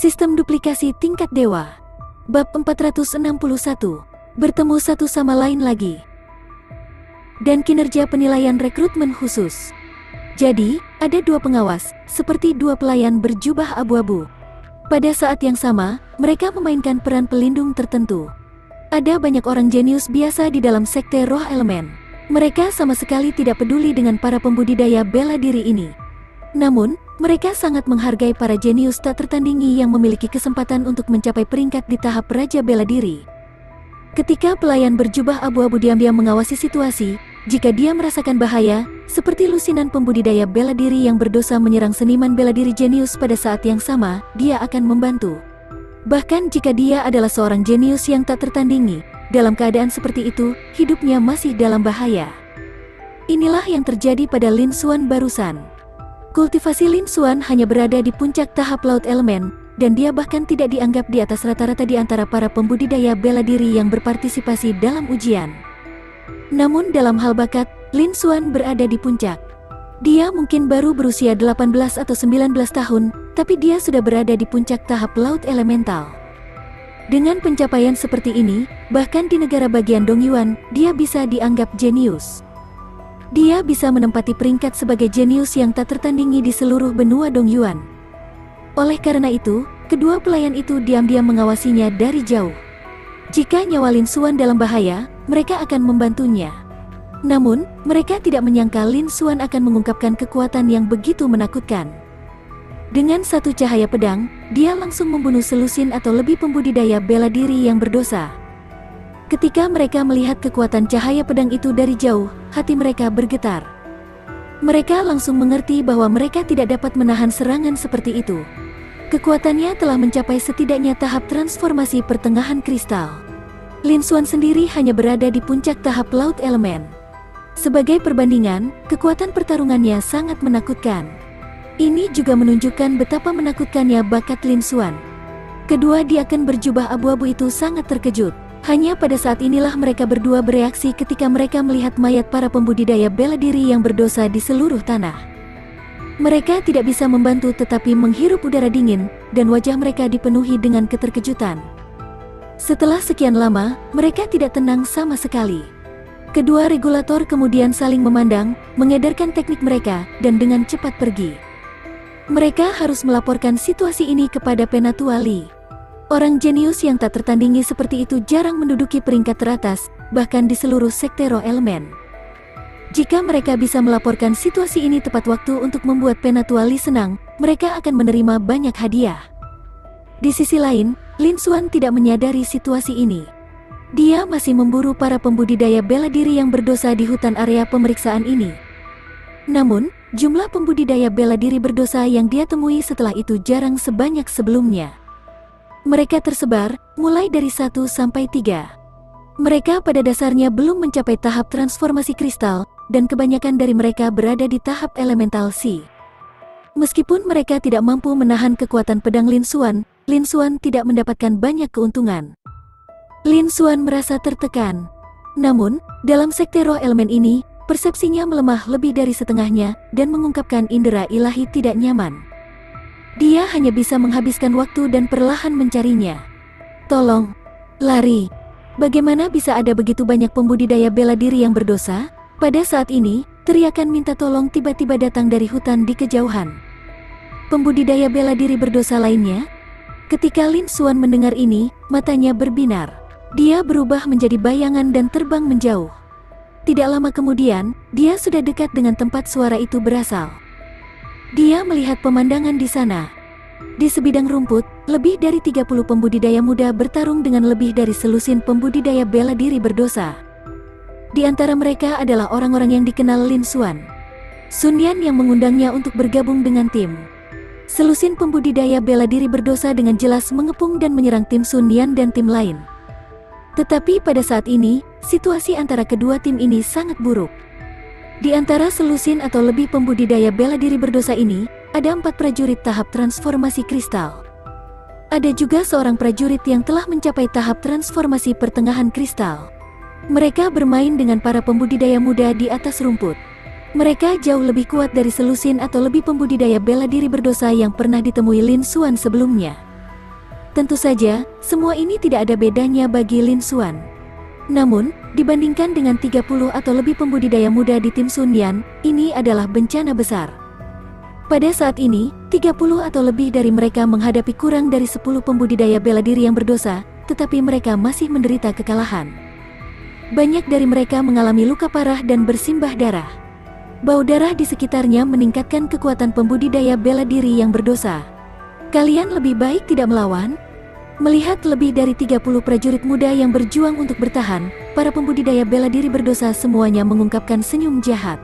Sistem duplikasi tingkat dewa. Bab 461. Bertemu satu sama lain lagi. Dan kinerja penilaian rekrutmen khusus. Jadi, ada dua pengawas, seperti dua pelayan berjubah abu-abu. Pada saat yang sama, mereka memainkan peran pelindung tertentu. Ada banyak orang jenius biasa di dalam sekte roh elemen. Mereka sama sekali tidak peduli dengan para pembudidaya bela diri ini. Namun, mereka sangat menghargai para jenius tak tertandingi yang memiliki kesempatan untuk mencapai peringkat di tahap Raja Bela Diri. Ketika pelayan berjubah abu-abu diam-diam mengawasi situasi, jika dia merasakan bahaya, seperti lusinan pembudidaya bela diri yang berdosa menyerang seniman bela diri jenius pada saat yang sama, dia akan membantu. Bahkan jika dia adalah seorang jenius yang tak tertandingi, dalam keadaan seperti itu, hidupnya masih dalam bahaya. Inilah yang terjadi pada Lin Xuan barusan. Kultivasi Lin Xuan hanya berada di puncak tahap laut elemen, dan dia bahkan tidak dianggap di atas rata-rata di antara para pembudidaya bela diri yang berpartisipasi dalam ujian. Namun dalam hal bakat, Lin Xuan berada di puncak. Dia mungkin baru berusia 18 atau 19 tahun, tapi dia sudah berada di puncak tahap laut elemental. Dengan pencapaian seperti ini, bahkan di negara bagian Dongyuan, dia bisa dianggap jenius. Dia bisa menempati peringkat sebagai jenius yang tak tertandingi di seluruh benua Dongyuan. Oleh karena itu, kedua pelayan itu diam-diam mengawasinya dari jauh. Jika nyawa Lin Xuan dalam bahaya, mereka akan membantunya. Namun, mereka tidak menyangka Lin Xuan akan mengungkapkan kekuatan yang begitu menakutkan. Dengan satu cahaya pedang, dia langsung membunuh selusin atau lebih pembudidaya bela diri yang berdosa. Ketika mereka melihat kekuatan cahaya pedang itu dari jauh, hati mereka bergetar. Mereka langsung mengerti bahwa mereka tidak dapat menahan serangan seperti itu. Kekuatannya telah mencapai setidaknya tahap transformasi pertengahan kristal. Lin Xuan sendiri hanya berada di puncak tahap laut elemen. Sebagai perbandingan, kekuatan pertarungannya sangat menakutkan. Ini juga menunjukkan betapa menakutkannya bakat Lin Xuan. Kedua diaken berjubah abu-abu itu sangat terkejut. Hanya pada saat inilah mereka berdua bereaksi ketika mereka melihat mayat para pembudidaya bela diri yang berdosa di seluruh tanah. Mereka tidak bisa membantu tetapi menghirup udara dingin, dan wajah mereka dipenuhi dengan keterkejutan. Setelah sekian lama, mereka tidak tenang sama sekali. Kedua regulator kemudian saling memandang, mengedarkan teknik mereka, dan dengan cepat pergi. Mereka harus melaporkan situasi ini kepada Penatua Li. Orang jenius yang tak tertandingi seperti itu jarang menduduki peringkat teratas, bahkan di seluruh sekte roh elemen. Jika mereka bisa melaporkan situasi ini tepat waktu untuk membuat Penatua Li senang, mereka akan menerima banyak hadiah. Di sisi lain, Lin Xuan tidak menyadari situasi ini. Dia masih memburu para pembudidaya bela diri yang berdosa di hutan area pemeriksaan ini. Namun, jumlah pembudidaya bela diri berdosa yang dia temui setelah itu jarang sebanyak sebelumnya. Mereka tersebar, mulai dari 1 sampai 3. Mereka pada dasarnya belum mencapai tahap transformasi kristal, dan kebanyakan dari mereka berada di tahap elemental Si. Meskipun mereka tidak mampu menahan kekuatan pedang Lin Xuan tidak mendapatkan banyak keuntungan. Lin Xuan merasa tertekan. Namun, dalam sekte roh elemen ini, persepsinya melemah lebih dari setengahnya, dan mengungkapkan indera ilahi tidak nyaman. Dia hanya bisa menghabiskan waktu dan perlahan mencarinya. Tolong, lari. Bagaimana bisa ada begitu banyak pembudidaya bela diri yang berdosa? Pada saat ini, teriakan minta tolong tiba-tiba datang dari hutan di kejauhan. Pembudidaya bela diri berdosa lainnya? Ketika Lin Xuan mendengar ini, matanya berbinar. Dia berubah menjadi bayangan dan terbang menjauh. Tidak lama kemudian, dia sudah dekat dengan tempat suara itu berasal. Dia melihat pemandangan di sana. Di sebidang rumput, lebih dari 30 pembudidaya muda bertarung dengan lebih dari selusin pembudidaya bela diri berdosa. Di antara mereka adalah orang-orang yang dikenal Lin Xuan. Sun Yan yang mengundangnya untuk bergabung dengan tim. Selusin pembudidaya bela diri berdosa dengan jelas mengepung dan menyerang tim Sun Yan dan tim lain. Tetapi pada saat ini, situasi antara kedua tim ini sangat buruk. Di antara selusin atau lebih pembudidaya bela diri berdosa ini, ada 4 prajurit tahap transformasi kristal. Ada juga seorang prajurit yang telah mencapai tahap transformasi pertengahan kristal. Mereka bermain dengan para pembudidaya muda di atas rumput. Mereka jauh lebih kuat dari selusin atau lebih pembudidaya bela diri berdosa yang pernah ditemui Lin Xuan sebelumnya. Tentu saja, semua ini tidak ada bedanya bagi Lin Xuan. Namun, dibandingkan dengan 30 atau lebih pembudidaya muda di tim Sun Yan, ini adalah bencana besar. Pada saat ini, 30 atau lebih dari mereka menghadapi kurang dari 10 pembudidaya bela diri yang berdosa, tetapi mereka masih menderita kekalahan. Banyak dari mereka mengalami luka parah dan bersimbah darah. Bau darah di sekitarnya meningkatkan kekuatan pembudidaya bela diri yang berdosa. Kalian lebih baik tidak melawan? Melihat lebih dari 30 prajurit muda yang berjuang untuk bertahan, para pembudidaya bela diri berdosa semuanya mengungkapkan senyum jahat.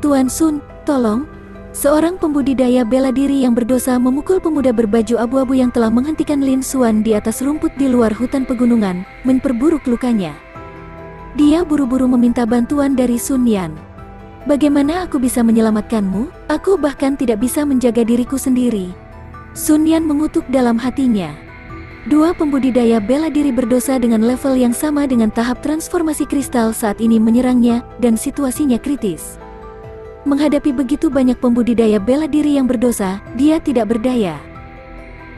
Tuan Sun, tolong. Seorang pembudidaya bela diri yang berdosa memukul pemuda berbaju abu-abu yang telah menghentikan Lin Xuan di atas rumput di luar hutan pegunungan, memperburuk lukanya. Dia buru-buru meminta bantuan dari Sun Yan. Bagaimana aku bisa menyelamatkanmu? Aku bahkan tidak bisa menjaga diriku sendiri. Sun Yan mengutuk dalam hatinya. Dua pembudidaya bela diri berdosa dengan level yang sama dengan tahap transformasi kristal saat ini menyerangnya, dan situasinya kritis. Menghadapi begitu banyak pembudidaya bela diri yang berdosa, dia tidak berdaya.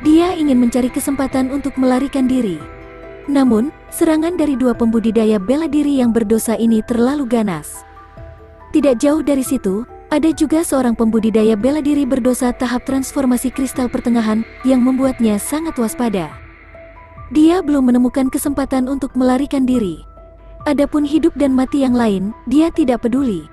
Dia ingin mencari kesempatan untuk melarikan diri. Namun, serangan dari dua pembudidaya bela diri yang berdosa ini terlalu ganas. Tidak jauh dari situ, ada juga seorang pembudidaya bela diri berdosa tahap transformasi kristal pertengahan yang membuatnya sangat waspada. Dia belum menemukan kesempatan untuk melarikan diri. Adapun hidup dan mati yang lain, dia tidak peduli.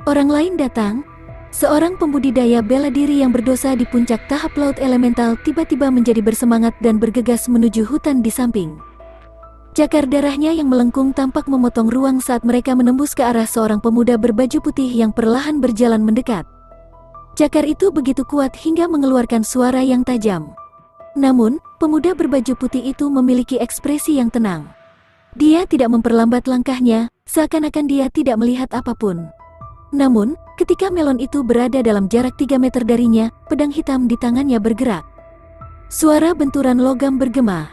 Orang lain datang. Seorang pembudidaya bela diri yang berdosa di puncak tahap laut elemental tiba-tiba menjadi bersemangat dan bergegas menuju hutan di samping. Cakar darahnya yang melengkung tampak memotong ruang saat mereka menembus ke arah seorang pemuda berbaju putih yang perlahan berjalan mendekat. Cakar itu begitu kuat hingga mengeluarkan suara yang tajam. Namun, pemuda berbaju putih itu memiliki ekspresi yang tenang. Dia tidak memperlambat langkahnya, seakan-akan dia tidak melihat apapun. Namun, ketika melon itu berada dalam jarak 3 meter darinya, pedang hitam di tangannya bergerak. Suara benturan logam bergema.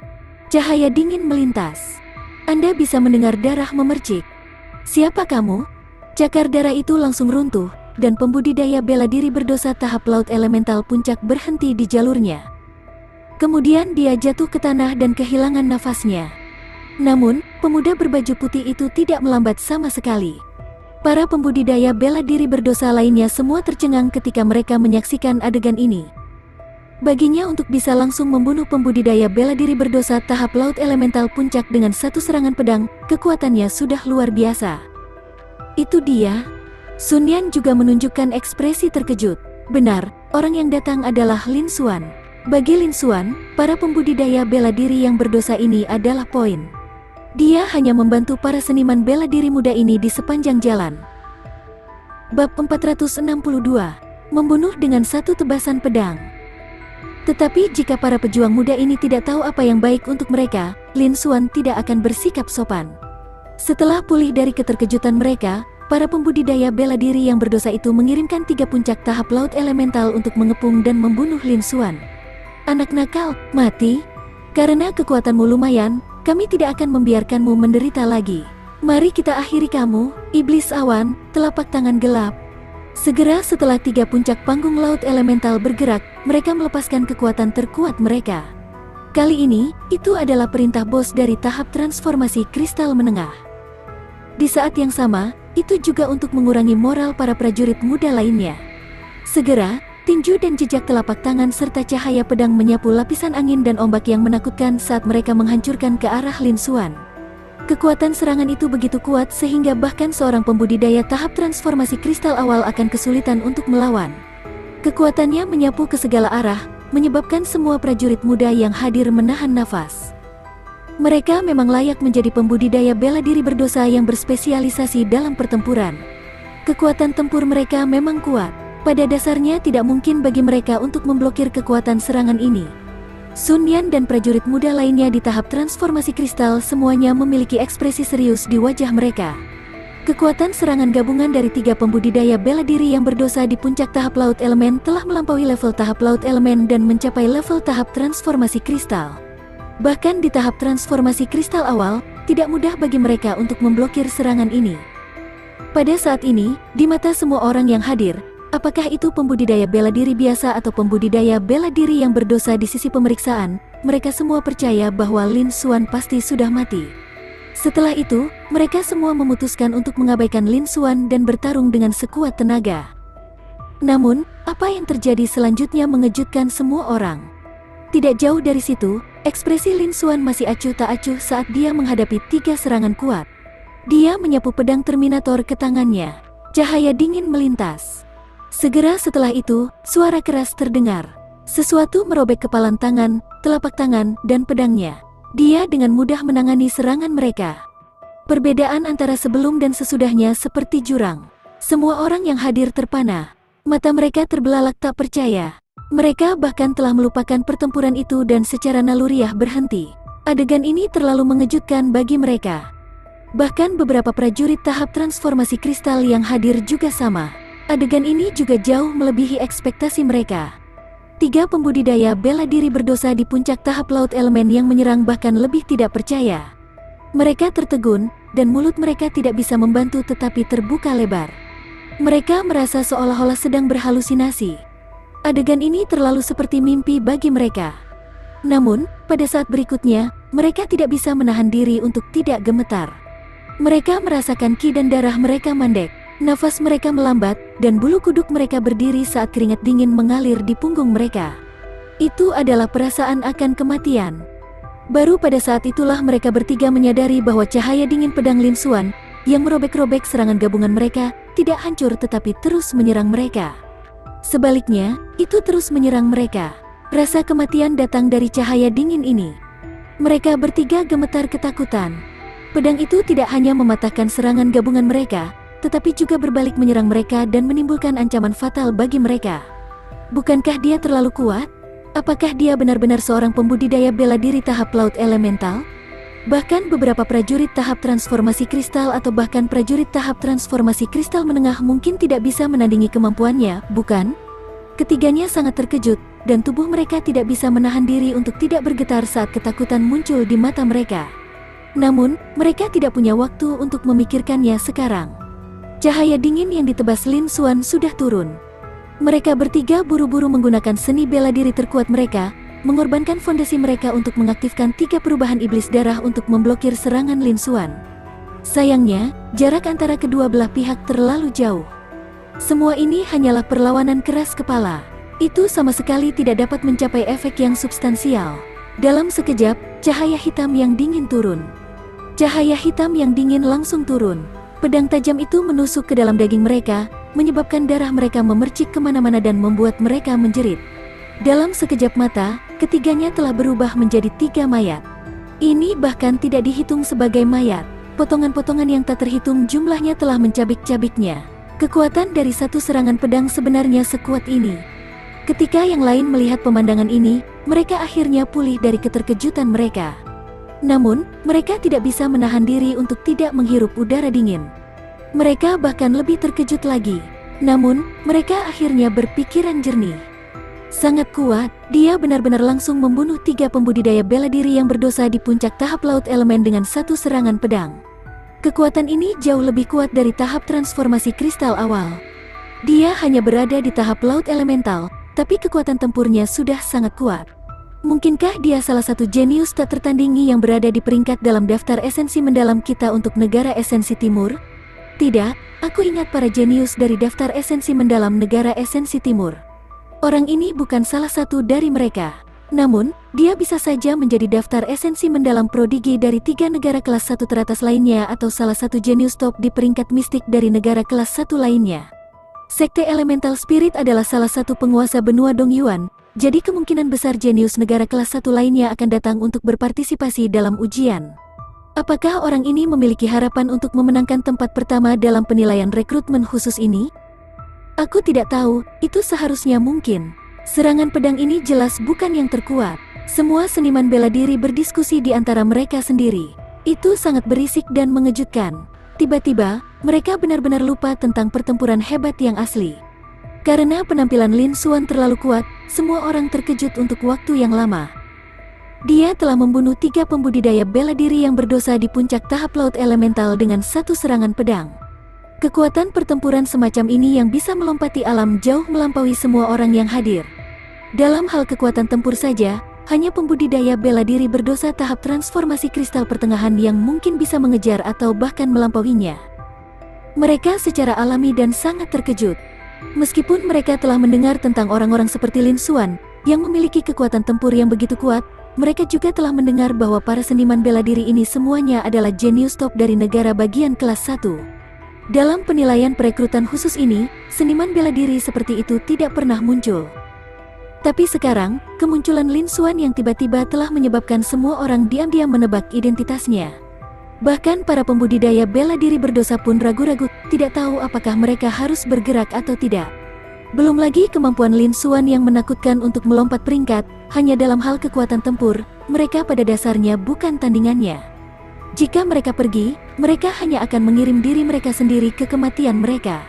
Cahaya dingin melintas. Anda bisa mendengar darah memercik. Siapa kamu? Cakar darah itu langsung runtuh, dan pembudidaya bela diri berdosa tahap laut elemental puncak berhenti di jalurnya. Kemudian dia jatuh ke tanah dan kehilangan nafasnya. Namun, pemuda berbaju putih itu tidak melambat sama sekali. Para pembudidaya bela diri berdosa lainnya semua tercengang ketika mereka menyaksikan adegan ini. Baginya untuk bisa langsung membunuh pembudidaya bela diri berdosa tahap laut elemental puncak dengan satu serangan pedang, kekuatannya sudah luar biasa. Itu dia. Sun Yan juga menunjukkan ekspresi terkejut. Benar, orang yang datang adalah Lin Xuan. Bagi Lin Xuan, para pembudidaya bela diri yang berdosa ini adalah poin. Dia hanya membantu para seniman bela diri muda ini di sepanjang jalan. Bab 462. Membunuh dengan satu tebasan pedang. Tetapi jika para pejuang muda ini tidak tahu apa yang baik untuk mereka, Lin Xuan tidak akan bersikap sopan. Setelah pulih dari keterkejutan mereka, para pembudidaya bela diri yang berdosa itu mengirimkan 3 puncak tahap laut elemental untuk mengepung dan membunuh Lin Xuan. Anak nakal, mati. Karena kekuatanmu lumayan, kami tidak akan membiarkanmu menderita lagi. Mari kita akhiri kamu, iblis awan, telapak tangan gelap. Segera setelah 3 puncak panggung laut elemental bergerak, mereka melepaskan kekuatan terkuat mereka. Kali ini, itu adalah perintah bos dari tahap transformasi kristal menengah. Di saat yang sama, itu juga untuk mengurangi moral para prajurit muda lainnya. Segera, tinju dan jejak telapak tangan serta cahaya pedang menyapu lapisan angin dan ombak yang menakutkan saat mereka menghancurkan ke arah Lin Xuan. Kekuatan serangan itu begitu kuat sehingga bahkan seorang pembudidaya tahap transformasi kristal awal akan kesulitan untuk melawan. Kekuatannya menyapu ke segala arah, menyebabkan semua prajurit muda yang hadir menahan nafas. Mereka memang layak menjadi pembudidaya bela diri berdosa yang berspesialisasi dalam pertempuran. Kekuatan tempur mereka memang kuat. Pada dasarnya tidak mungkin bagi mereka untuk memblokir kekuatan serangan ini. Sun Yan dan prajurit muda lainnya di tahap transformasi kristal semuanya memiliki ekspresi serius di wajah mereka. Kekuatan serangan gabungan dari 3 pembudidaya bela diri yang berdosa di puncak tahap laut elemen telah melampaui level tahap laut elemen dan mencapai level tahap transformasi kristal. Bahkan di tahap transformasi kristal awal, tidak mudah bagi mereka untuk memblokir serangan ini. Pada saat ini, di mata semua orang yang hadir, apakah itu pembudidaya bela diri biasa atau pembudidaya bela diri yang berdosa di sisi pemeriksaan, mereka semua percaya bahwa Lin Xuan pasti sudah mati. Setelah itu, mereka semua memutuskan untuk mengabaikan Lin Xuan dan bertarung dengan sekuat tenaga. Namun, apa yang terjadi selanjutnya mengejutkan semua orang. Tidak jauh dari situ, ekspresi Lin Xuan masih acuh tak acuh saat dia menghadapi 3 serangan kuat. Dia menyapu pedang Terminator ke tangannya. Cahaya dingin melintas. Segera setelah itu, suara keras terdengar. Sesuatu merobek kepalan tangan, telapak tangan, dan pedangnya. Dia dengan mudah menangani serangan mereka. Perbedaan antara sebelum dan sesudahnya seperti jurang. Semua orang yang hadir terpana. Mata mereka terbelalak tak percaya. Mereka bahkan telah melupakan pertempuran itu dan secara naluriah berhenti. Adegan ini terlalu mengejutkan bagi mereka. Bahkan beberapa prajurit tahap transformasi kristal yang hadir juga sama. Adegan ini juga jauh melebihi ekspektasi mereka. 3 pembudidaya bela diri berdosa di puncak tahap laut elemen yang menyerang bahkan lebih tidak percaya. Mereka tertegun, dan mulut mereka tidak bisa membantu tetapi terbuka lebar. Mereka merasa seolah-olah sedang berhalusinasi. Adegan ini terlalu seperti mimpi bagi mereka. Namun, pada saat berikutnya, mereka tidak bisa menahan diri untuk tidak gemetar. Mereka merasakan ki dan darah mereka mandek, nafas mereka melambat, dan bulu kuduk mereka berdiri saat keringat dingin mengalir di punggung mereka. Itu adalah perasaan akan kematian. Baru pada saat itulah mereka bertiga menyadari bahwa cahaya dingin pedang Lin Xuan, yang merobek-robek serangan gabungan mereka, tidak hancur tetapi terus menyerang mereka. Sebaliknya, itu terus menyerang mereka. Rasa kematian datang dari cahaya dingin ini. Mereka bertiga gemetar ketakutan. Pedang itu tidak hanya mematahkan serangan gabungan mereka, tetapi juga berbalik menyerang mereka dan menimbulkan ancaman fatal bagi mereka. Bukankah dia terlalu kuat? Apakah dia benar-benar seorang pembudidaya bela diri tahap laut elemental? Bahkan beberapa prajurit tahap transformasi kristal atau bahkan prajurit tahap transformasi kristal menengah mungkin tidak bisa menandingi kemampuannya, bukan? Ketiganya sangat terkejut, dan tubuh mereka tidak bisa menahan diri untuk tidak bergetar saat ketakutan muncul di mata mereka. Namun, mereka tidak punya waktu untuk memikirkannya sekarang. Cahaya dingin yang ditebas Lin Xuan sudah turun. Mereka bertiga buru-buru menggunakan seni bela diri terkuat mereka, mengorbankan fondasi mereka untuk mengaktifkan 3 perubahan iblis darah untuk memblokir serangan Lin Xuan. Sayangnya, jarak antara kedua belah pihak terlalu jauh. Semua ini hanyalah perlawanan keras kepala. Itu sama sekali tidak dapat mencapai efek yang substansial. Dalam sekejap, cahaya hitam yang dingin turun. Cahaya hitam yang dingin langsung turun. Pedang tajam itu menusuk ke dalam daging mereka, menyebabkan darah mereka memercik kemana-mana dan membuat mereka menjerit. Dalam sekejap mata, ketiganya telah berubah menjadi 3 mayat. Ini bahkan tidak dihitung sebagai mayat. Potongan-potongan yang tak terhitung jumlahnya telah mencabik-cabiknya. Kekuatan dari satu serangan pedang sebenarnya sekuat ini. Ketika yang lain melihat pemandangan ini, mereka akhirnya pulih dari keterkejutan mereka. Namun, mereka tidak bisa menahan diri untuk tidak menghirup udara dingin. Mereka bahkan lebih terkejut lagi. Namun, mereka akhirnya berpikiran jernih. Sangat kuat, dia benar-benar langsung membunuh 3 pembudidaya bela diri yang berdosa di puncak tahap laut elemen dengan satu serangan pedang. Kekuatan ini jauh lebih kuat dari tahap transformasi kristal awal. Dia hanya berada di tahap laut elemental, tapi kekuatan tempurnya sudah sangat kuat. Mungkinkah dia salah satu jenius tak tertandingi yang berada di peringkat dalam daftar esensi mendalam kita untuk negara esensi timur? Tidak, aku ingat para jenius dari daftar esensi mendalam negara esensi timur. Orang ini bukan salah satu dari mereka. Namun, dia bisa saja menjadi daftar esensi mendalam prodigi dari 3 negara kelas 1 teratas lainnya atau salah satu jenius top di peringkat mistik dari negara kelas 1 lainnya. Sekte Elemental Spirit adalah salah satu penguasa benua Dongyuan. Jadi kemungkinan besar jenius negara kelas 1 lainnya akan datang untuk berpartisipasi dalam ujian. Apakah orang ini memiliki harapan untuk memenangkan tempat pertama dalam penilaian rekrutmen khusus ini? Aku tidak tahu, itu seharusnya mungkin. Serangan pedang ini jelas bukan yang terkuat. Semua seniman bela diri berdiskusi di antara mereka sendiri. Itu sangat berisik dan mengejutkan. Tiba-tiba, mereka benar-benar lupa tentang pertempuran hebat yang asli. Karena penampilan Lin Xuan terlalu kuat, semua orang terkejut untuk waktu yang lama. Dia telah membunuh 3 pembudidaya bela diri yang berdosa di puncak tahap laut elemental dengan satu serangan pedang. Kekuatan pertempuran semacam ini yang bisa melompati alam jauh melampaui semua orang yang hadir. Dalam hal kekuatan tempur saja, hanya pembudidaya bela diri berdosa tahap transformasi kristal pertengahan yang mungkin bisa mengejar atau bahkan melampauinya. Mereka secara alami dan sangat terkejut. Meskipun mereka telah mendengar tentang orang-orang seperti Lin Xuan, yang memiliki kekuatan tempur yang begitu kuat, mereka juga telah mendengar bahwa para seniman bela diri ini semuanya adalah jenius top dari negara bagian kelas 1. Dalam penilaian perekrutan khusus ini, seniman bela diri seperti itu tidak pernah muncul. Tapi sekarang, kemunculan Lin Xuan yang tiba-tiba telah menyebabkan semua orang diam-diam menebak identitasnya. Bahkan para pembudidaya bela diri berdosa pun ragu-ragu, tidak tahu apakah mereka harus bergerak atau tidak. Belum lagi kemampuan Lin Xuan yang menakutkan untuk melompat peringkat, hanya dalam hal kekuatan tempur, mereka pada dasarnya bukan tandingannya. Jika mereka pergi, mereka hanya akan mengirim diri mereka sendiri ke kematian mereka.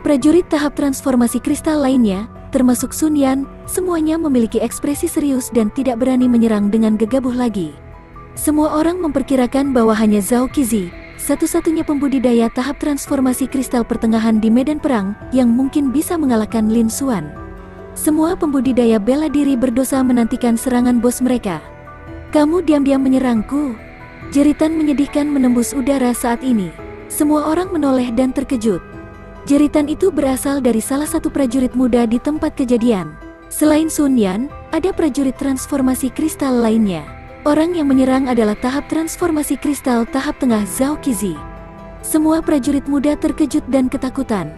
Prajurit tahap transformasi kristal lainnya, termasuk Sun Yan, semuanya memiliki ekspresi serius dan tidak berani menyerang dengan gegabah lagi. Semua orang memperkirakan bahwa hanya Zhao Qizi, satu-satunya pembudidaya tahap transformasi kristal pertengahan di medan perang, yang mungkin bisa mengalahkan Lin Xuan. Semua pembudidaya bela diri berdosa menantikan serangan bos mereka. "Kamu diam-diam menyerangku?" Jeritan menyedihkan menembus udara saat ini. Semua orang menoleh dan terkejut. Jeritan itu berasal dari salah satu prajurit muda di tempat kejadian. Selain Sun Yan, ada prajurit transformasi kristal lainnya. Orang yang menyerang adalah tahap transformasi kristal tahap tengah Zhao Qizi. Semua prajurit muda terkejut dan ketakutan.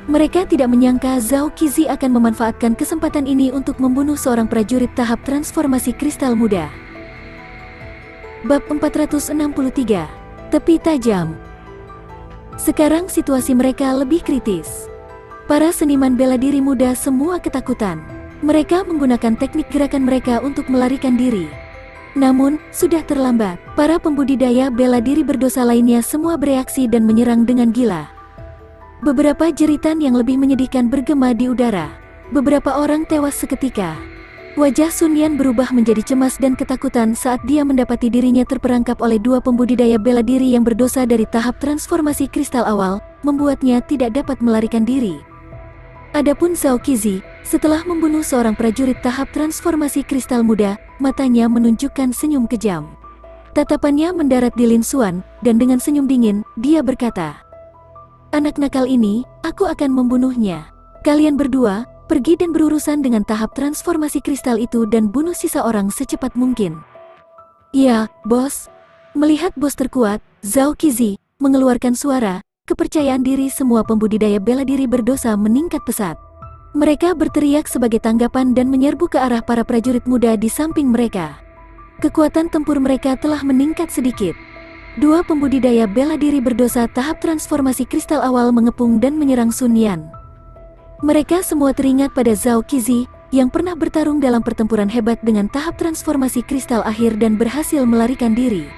Mereka tidak menyangka Zhao Qizi akan memanfaatkan kesempatan ini untuk membunuh seorang prajurit tahap transformasi kristal muda. Bab 463. Tepi tajam. Sekarang situasi mereka lebih kritis. Para seniman bela diri muda semua ketakutan. Mereka menggunakan teknik gerakan mereka untuk melarikan diri. Namun, sudah terlambat. Para pembudidaya bela diri berdosa lainnya semua bereaksi dan menyerang dengan gila. Beberapa jeritan yang lebih menyedihkan bergema di udara. Beberapa orang tewas seketika. Wajah Sun Yan berubah menjadi cemas dan ketakutan saat dia mendapati dirinya terperangkap oleh dua pembudidaya bela diri yang berdosa dari tahap transformasi kristal awal, membuatnya tidak dapat melarikan diri. Adapun Zhao Qizi, setelah membunuh seorang prajurit tahap transformasi kristal muda, matanya menunjukkan senyum kejam. Tatapannya mendarat di Lin Xuan, dan dengan senyum dingin, dia berkata, "Anak nakal ini, aku akan membunuhnya. Kalian berdua, pergi dan berurusan dengan tahap transformasi kristal itu dan bunuh sisa orang secepat mungkin." "Ya, bos." Melihat bos terkuat, Zhao Qizi mengeluarkan suara. Kepercayaan diri semua pembudidaya bela diri berdosa meningkat pesat. Mereka berteriak sebagai tanggapan dan menyerbu ke arah para prajurit muda di samping mereka. Kekuatan tempur mereka telah meningkat sedikit. Dua pembudidaya bela diri berdosa tahap transformasi kristal awal mengepung dan menyerang Sun Yan. Mereka semua teringat pada Zhao Qizi, yang pernah bertarung dalam pertempuran hebat dengan tahap transformasi kristal akhir dan berhasil melarikan diri.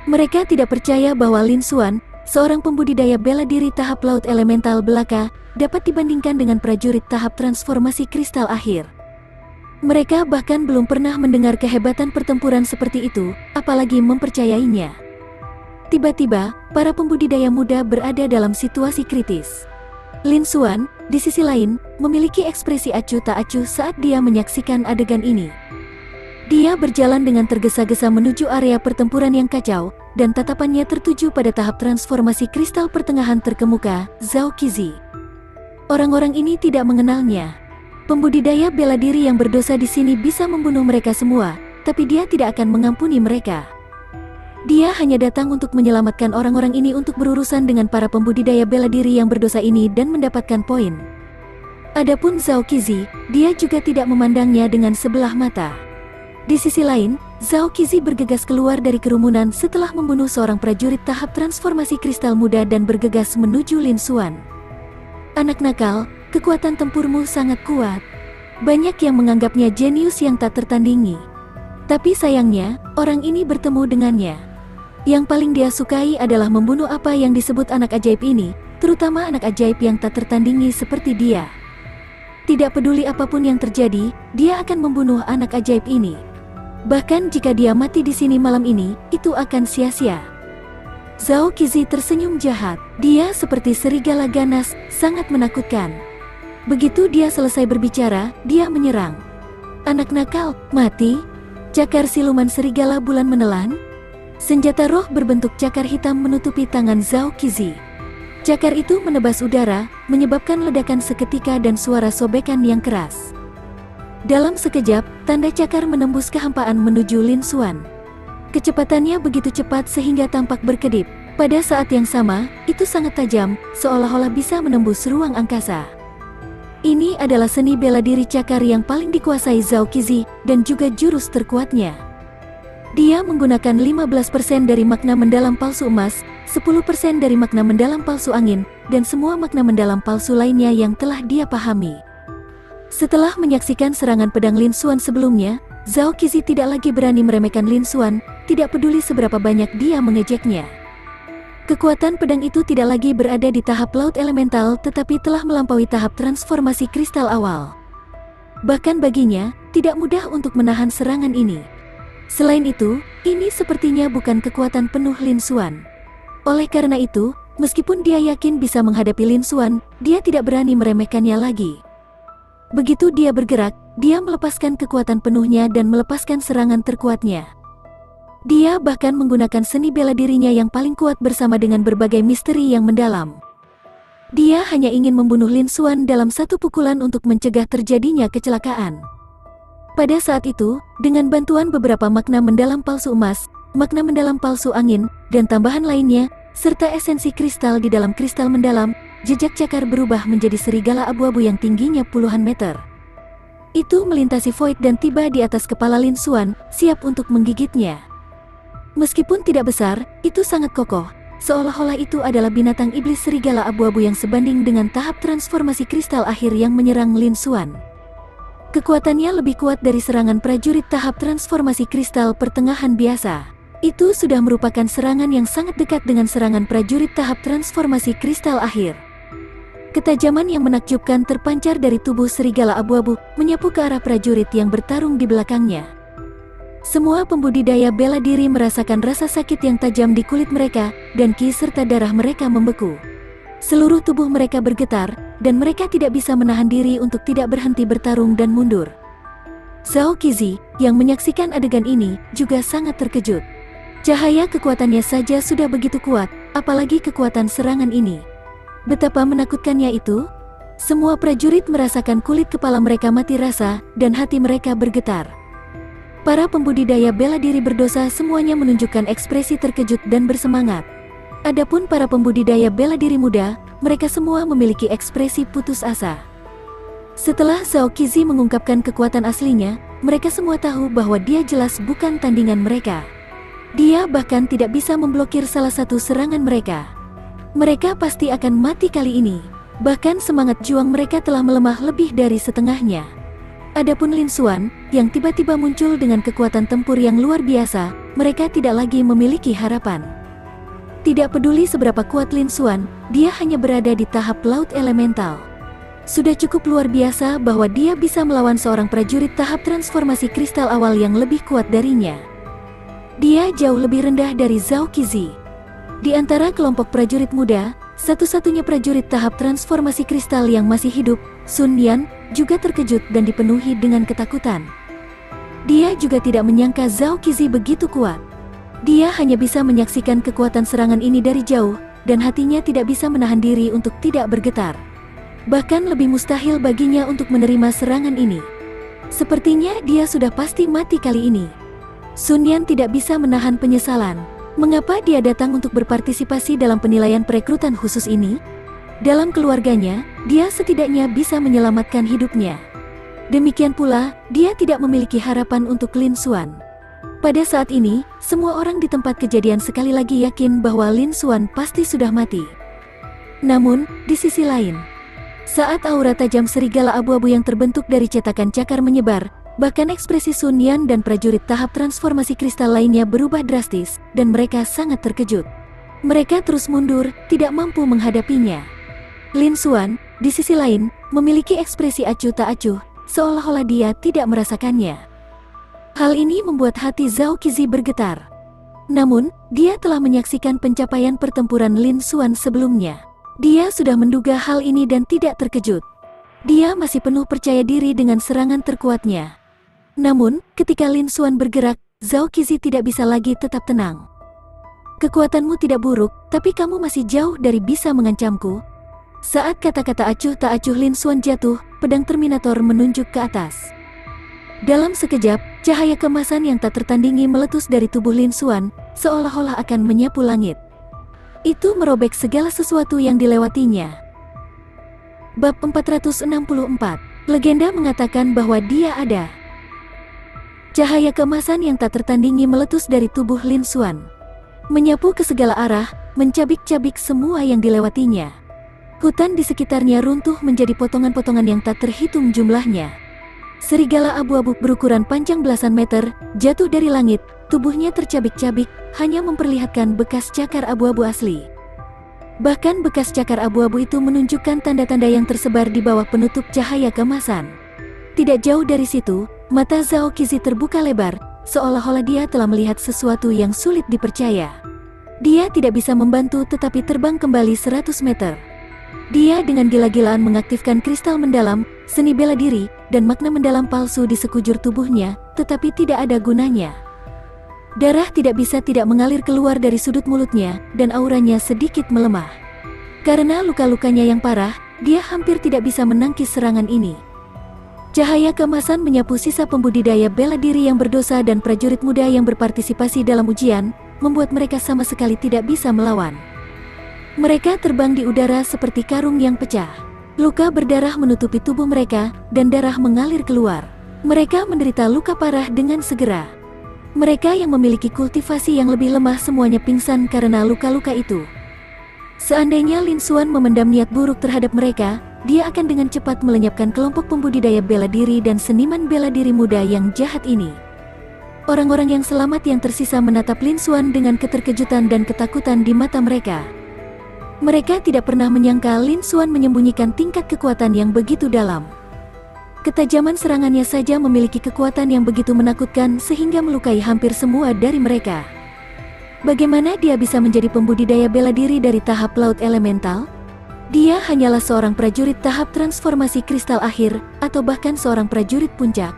Mereka tidak percaya bahwa Lin Xuan, seorang pembudidaya bela diri tahap laut elemental belaka, dapat dibandingkan dengan prajurit tahap transformasi kristal akhir. Mereka bahkan belum pernah mendengar kehebatan pertempuran seperti itu, apalagi mempercayainya. Tiba-tiba, para pembudidaya muda berada dalam situasi kritis. Lin Xuan, di sisi lain, memiliki ekspresi acuh tak acuh saat dia menyaksikan adegan ini. Dia berjalan dengan tergesa-gesa menuju area pertempuran yang kacau, dan tatapannya tertuju pada tahap transformasi kristal pertengahan terkemuka, Zhao Qizi. Orang-orang ini tidak mengenalnya. Pembudidaya bela diri yang berdosa di sini bisa membunuh mereka semua, tapi dia tidak akan mengampuni mereka. Dia hanya datang untuk menyelamatkan orang-orang ini untuk berurusan dengan para pembudidaya bela diri yang berdosa ini dan mendapatkan poin. Adapun Zhao Qizi, dia juga tidak memandangnya dengan sebelah mata. Di sisi lain, Zhao Qizi bergegas keluar dari kerumunan setelah membunuh seorang prajurit tahap transformasi kristal muda dan bergegas menuju Lin Xuan. "Anak nakal, kekuatan tempurmu sangat kuat. Banyak yang menganggapnya jenius yang tak tertandingi. Tapi sayangnya, orang ini bertemu dengannya. Yang paling dia sukai adalah membunuh apa yang disebut anak ajaib ini, terutama anak ajaib yang tak tertandingi seperti dia. Tidak peduli apapun yang terjadi, dia akan membunuh anak ajaib ini. Bahkan jika dia mati di sini malam ini, itu akan sia-sia." Zhao Qizi tersenyum jahat. Dia seperti serigala ganas, sangat menakutkan. Begitu dia selesai berbicara, dia menyerang. Anak nakal, mati. Cakar siluman serigala bulan menelan. Senjata roh berbentuk cakar hitam menutupi tangan Zhao Qizi. Cakar itu menebas udara, menyebabkan ledakan seketika dan suara sobekan yang keras. Dalam sekejap, tanda cakar menembus kehampaan menuju Lin Xuan. Kecepatannya begitu cepat sehingga tampak berkedip. Pada saat yang sama, itu sangat tajam, seolah-olah bisa menembus ruang angkasa. Ini adalah seni bela diri cakar yang paling dikuasai Zhao Qizi dan juga jurus terkuatnya. Dia menggunakan 15% dari makna mendalam palsu emas, 10% dari makna mendalam palsu angin, dan semua makna mendalam palsu lainnya yang telah dia pahami. Setelah menyaksikan serangan pedang Lin Xuan sebelumnya, Zhao Qizi tidak lagi berani meremehkan Lin Xuan, tidak peduli seberapa banyak dia mengejeknya. Kekuatan pedang itu tidak lagi berada di tahap laut elemental tetapi telah melampaui tahap transformasi kristal awal. Bahkan baginya, tidak mudah untuk menahan serangan ini. Selain itu, ini sepertinya bukan kekuatan penuh Lin Xuan. Oleh karena itu, meskipun dia yakin bisa menghadapi Lin Xuan, dia tidak berani meremehkannya lagi. Begitu dia bergerak, dia melepaskan kekuatan penuhnya dan melepaskan serangan terkuatnya. Dia bahkan menggunakan seni bela dirinya yang paling kuat bersama dengan berbagai misteri yang mendalam. Dia hanya ingin membunuh Lin Xuan dalam satu pukulan untuk mencegah terjadinya kecelakaan. Pada saat itu, dengan bantuan beberapa makna mendalam palsu emas, makna mendalam palsu angin, dan tambahan lainnya, serta esensi kristal di dalam kristal mendalam, jejak cakar berubah menjadi serigala abu-abu yang tingginya puluhan meter. Itu melintasi void dan tiba di atas kepala Lin Xuan, siap untuk menggigitnya. Meskipun tidak besar, itu sangat kokoh, seolah-olah itu adalah binatang iblis serigala abu-abu yang sebanding dengan tahap transformasi kristal akhir yang menyerang Lin Xuan. Kekuatannya lebih kuat dari serangan prajurit tahap transformasi kristal pertengahan biasa. Itu sudah merupakan serangan yang sangat dekat dengan serangan prajurit tahap transformasi kristal akhir. Ketajaman yang menakjubkan terpancar dari tubuh serigala abu-abu, menyapu ke arah prajurit yang bertarung di belakangnya. Semua pembudidaya bela diri merasakan rasa sakit yang tajam di kulit mereka, dan ki serta darah mereka membeku. Seluruh tubuh mereka bergetar, dan mereka tidak bisa menahan diri untuk tidak berhenti bertarung dan mundur. Zhao Qizi, yang menyaksikan adegan ini, juga sangat terkejut. Cahaya kekuatannya saja sudah begitu kuat, apalagi kekuatan serangan ini. Betapa menakutkannya itu? Semua prajurit merasakan kulit kepala mereka mati rasa, dan hati mereka bergetar. Para pembudidaya bela diri berdosa semuanya menunjukkan ekspresi terkejut dan bersemangat. Adapun para pembudidaya bela diri muda, mereka semua memiliki ekspresi putus asa. Setelah Zhao Qizi mengungkapkan kekuatan aslinya, mereka semua tahu bahwa dia jelas bukan tandingan mereka. Dia bahkan tidak bisa memblokir salah satu serangan mereka. Mereka pasti akan mati kali ini. Bahkan semangat juang mereka telah melemah lebih dari setengahnya. Adapun Lin Xuan, yang tiba-tiba muncul dengan kekuatan tempur yang luar biasa, mereka tidak lagi memiliki harapan. Tidak peduli seberapa kuat Lin Xuan, dia hanya berada di tahap laut elemental. Sudah cukup luar biasa bahwa dia bisa melawan seorang prajurit tahap transformasi kristal awal yang lebih kuat darinya. Dia jauh lebih rendah dari Zhao Qizi. Di antara kelompok prajurit muda, satu-satunya prajurit tahap transformasi kristal yang masih hidup, Sun Yan, juga terkejut dan dipenuhi dengan ketakutan. Dia juga tidak menyangka Zhao Qizi begitu kuat. Dia hanya bisa menyaksikan kekuatan serangan ini dari jauh, dan hatinya tidak bisa menahan diri untuk tidak bergetar. Bahkan lebih mustahil baginya untuk menerima serangan ini. Sepertinya dia sudah pasti mati kali ini. Sun Yan tidak bisa menahan penyesalan. Mengapa dia datang untuk berpartisipasi dalam penilaian perekrutan khusus ini? Dalam keluarganya, dia setidaknya bisa menyelamatkan hidupnya. Demikian pula, dia tidak memiliki harapan untuk Lin Xuan. Pada saat ini, semua orang di tempat kejadian sekali lagi yakin bahwa Lin Xuan pasti sudah mati. Namun, di sisi lain, saat aura tajam serigala abu-abu yang terbentuk dari cetakan cakar menyebar, bahkan ekspresi Sun Yan dan prajurit tahap transformasi kristal lainnya berubah drastis, dan mereka sangat terkejut. Mereka terus mundur, tidak mampu menghadapinya. Lin Xuan, di sisi lain, memiliki ekspresi acuh tak acuh, seolah-olah dia tidak merasakannya. Hal ini membuat hati Zhao Qizi bergetar. Namun, dia telah menyaksikan pencapaian pertempuran Lin Xuan sebelumnya. Dia sudah menduga hal ini dan tidak terkejut. Dia masih penuh percaya diri dengan serangan terkuatnya. Namun, ketika Lin Xuan bergerak, Zhao Qizi tidak bisa lagi tetap tenang. Kekuatanmu tidak buruk, tapi kamu masih jauh dari bisa mengancamku. Saat kata-kata acuh tak acuh Lin Xuan jatuh, pedang Terminator menunjuk ke atas. Dalam sekejap, cahaya kemasan yang tak tertandingi meletus dari tubuh Lin Xuan, seolah-olah akan menyapu langit. Itu merobek segala sesuatu yang dilewatinya. Bab 464, legenda mengatakan bahwa dia ada. Cahaya kemasan yang tak tertandingi meletus dari tubuh Lin Xuan, menyapu ke segala arah, mencabik-cabik semua yang dilewatinya. Hutan di sekitarnya runtuh menjadi potongan-potongan yang tak terhitung jumlahnya. Serigala abu-abu berukuran panjang belasan meter, jatuh dari langit, tubuhnya tercabik-cabik, hanya memperlihatkan bekas cakar abu-abu asli. Bahkan bekas cakar abu-abu itu menunjukkan tanda-tanda yang tersebar di bawah penutup cahaya kemasan. Tidak jauh dari situ, mata Zhao Qizi terbuka lebar, seolah-olah dia telah melihat sesuatu yang sulit dipercaya. Dia tidak bisa membantu tetapi terbang kembali 100 meter. Dia dengan gila-gilaan mengaktifkan kristal mendalam, seni bela diri, dan makna mendalam palsu di sekujur tubuhnya, tetapi tidak ada gunanya. Darah tidak bisa tidak mengalir keluar dari sudut mulutnya, dan auranya sedikit melemah. Karena luka-lukanya yang parah, dia hampir tidak bisa menangkis serangan ini. Cahaya kemasan menyapu sisa pembudidaya bela diri yang berdosa dan prajurit muda yang berpartisipasi dalam ujian, membuat mereka sama sekali tidak bisa melawan. Mereka terbang di udara seperti karung yang pecah. Luka berdarah menutupi tubuh mereka, dan darah mengalir keluar. Mereka menderita luka parah dengan segera. Mereka yang memiliki kultivasi yang lebih lemah semuanya pingsan karena luka-luka itu. Seandainya Lin Xuan memendam niat buruk terhadap mereka, dia akan dengan cepat melenyapkan kelompok pembudidaya bela diri dan seniman bela diri muda yang jahat ini. Orang-orang yang selamat yang tersisa menatap Lin Xuan dengan keterkejutan dan ketakutan di mata mereka. Mereka tidak pernah menyangka Lin Xuan menyembunyikan tingkat kekuatan yang begitu dalam. Ketajaman serangannya saja memiliki kekuatan yang begitu menakutkan sehingga melukai hampir semua dari mereka. Bagaimana dia bisa menjadi pembudidaya bela diri dari tahap laut elemental? Dia hanyalah seorang prajurit tahap transformasi kristal akhir, atau bahkan seorang prajurit puncak.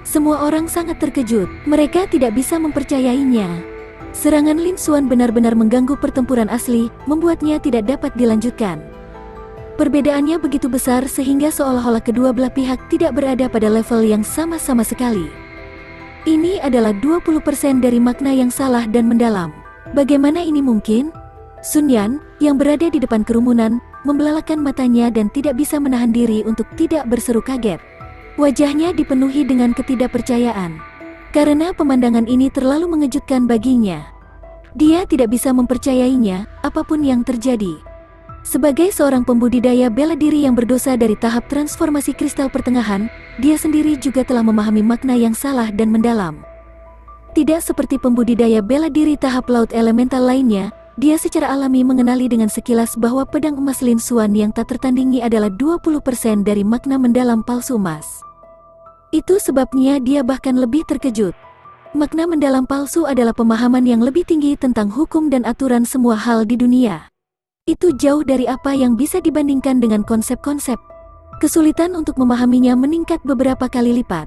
Semua orang sangat terkejut, mereka tidak bisa mempercayainya. Serangan Lin Xuan benar-benar mengganggu pertempuran asli, membuatnya tidak dapat dilanjutkan. Perbedaannya begitu besar sehingga seolah-olah kedua belah pihak tidak berada pada level yang sama-sama sekali. Ini adalah 20% dari makna yang salah dan mendalam. Bagaimana ini mungkin? Sun Yan, yang berada di depan kerumunan, membelalakan matanya dan tidak bisa menahan diri untuk tidak berseru kaget. Wajahnya dipenuhi dengan ketidakpercayaan. Karena pemandangan ini terlalu mengejutkan baginya. Dia tidak bisa mempercayainya, apapun yang terjadi. Sebagai seorang pembudidaya bela diri yang berdosa dari tahap transformasi kristal pertengahan, dia sendiri juga telah memahami makna yang salah dan mendalam. Tidak seperti pembudidaya bela diri tahap laut elemental lainnya, dia secara alami mengenali dengan sekilas bahwa pedang emas Lin Xuan yang tak tertandingi adalah 20% dari makna mendalam palsu emas. Itu sebabnya dia bahkan lebih terkejut. Makna mendalam palsu adalah pemahaman yang lebih tinggi tentang hukum dan aturan semua hal di dunia. Itu jauh dari apa yang bisa dibandingkan dengan konsep-konsep. Kesulitan untuk memahaminya meningkat beberapa kali lipat.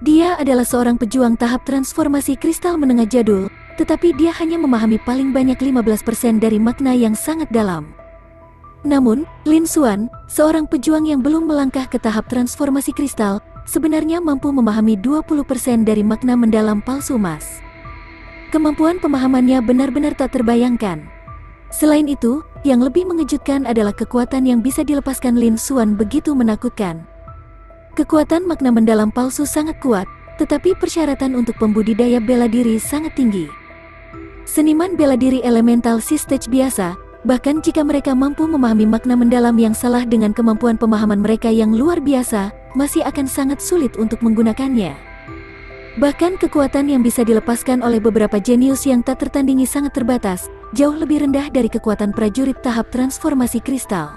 Dia adalah seorang pejuang tahap transformasi kristal menengah jadul, tetapi dia hanya memahami paling banyak 15% dari makna yang sangat dalam. Namun, Lin Xuan, seorang pejuang yang belum melangkah ke tahap transformasi kristal, sebenarnya mampu memahami 20% dari makna mendalam palsu emas. Kemampuan pemahamannya benar-benar tak terbayangkan. Selain itu, yang lebih mengejutkan adalah kekuatan yang bisa dilepaskan Lin Xuan begitu menakutkan. Kekuatan makna mendalam palsu sangat kuat, tetapi persyaratan untuk pembudidaya bela diri sangat tinggi. Seniman bela diri elemental si-stage biasa, bahkan jika mereka mampu memahami makna mendalam yang salah dengan kemampuan pemahaman mereka yang luar biasa, masih akan sangat sulit untuk menggunakannya. Bahkan kekuatan yang bisa dilepaskan oleh beberapa jenius yang tak tertandingi sangat terbatas, jauh lebih rendah dari kekuatan prajurit tahap transformasi kristal.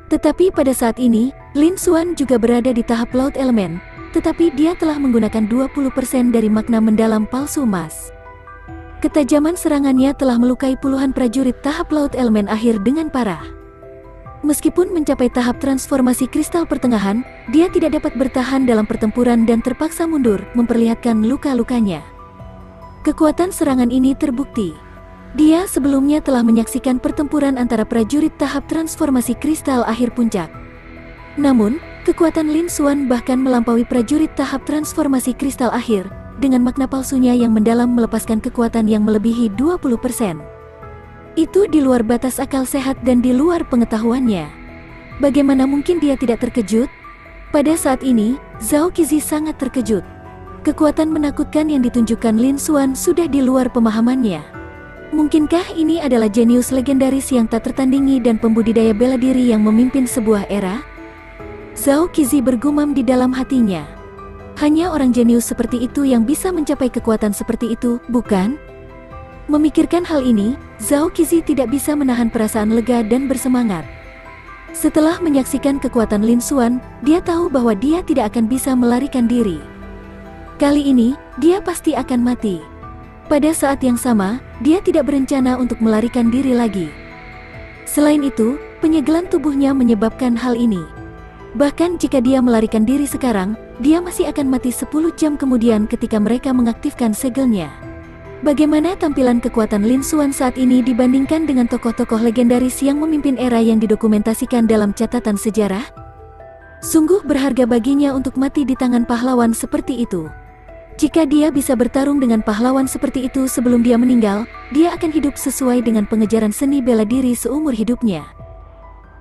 Tetapi pada saat ini, Lin Xuan juga berada di tahap laut elemen, tetapi dia telah menggunakan 20% dari makna mendalam palsu emas. Ketajaman serangannya telah melukai puluhan prajurit tahap laut elemen akhir dengan parah. Meskipun mencapai tahap transformasi kristal pertengahan, dia tidak dapat bertahan dalam pertempuran dan terpaksa mundur, memperlihatkan luka-lukanya. Kekuatan serangan ini terbukti. Dia sebelumnya telah menyaksikan pertempuran antara prajurit tahap transformasi kristal akhir puncak. Namun, kekuatan Lin Xuan bahkan melampaui prajurit tahap transformasi kristal akhir, dengan makna palsunya yang mendalam melepaskan kekuatan yang melebihi 20%. Itu di luar batas akal sehat dan di luar pengetahuannya. Bagaimana mungkin dia tidak terkejut? Pada saat ini, Zhao Qizi sangat terkejut. Kekuatan menakutkan yang ditunjukkan Lin Xuan sudah di luar pemahamannya. Mungkinkah ini adalah jenius legendaris yang tak tertandingi dan pembudidaya bela diri yang memimpin sebuah era? Zhao Qizi bergumam di dalam hatinya. Hanya orang jenius seperti itu yang bisa mencapai kekuatan seperti itu, bukan? Memikirkan hal ini, Zhao Qizi tidak bisa menahan perasaan lega dan bersemangat. Setelah menyaksikan kekuatan Lin Xuan, dia tahu bahwa dia tidak akan bisa melarikan diri. Kali ini, dia pasti akan mati. Pada saat yang sama, dia tidak berencana untuk melarikan diri lagi. Selain itu, penyegelan tubuhnya menyebabkan hal ini. Bahkan jika dia melarikan diri sekarang, dia masih akan mati 10 jam kemudian ketika mereka mengaktifkan segelnya. Bagaimana tampilan kekuatan Lin Xuan saat ini dibandingkan dengan tokoh-tokoh legendaris yang memimpin era yang didokumentasikan dalam catatan sejarah? Sungguh berharga baginya untuk mati di tangan pahlawan seperti itu. Jika dia bisa bertarung dengan pahlawan seperti itu sebelum dia meninggal, dia akan hidup sesuai dengan pengejaran seni bela diri seumur hidupnya.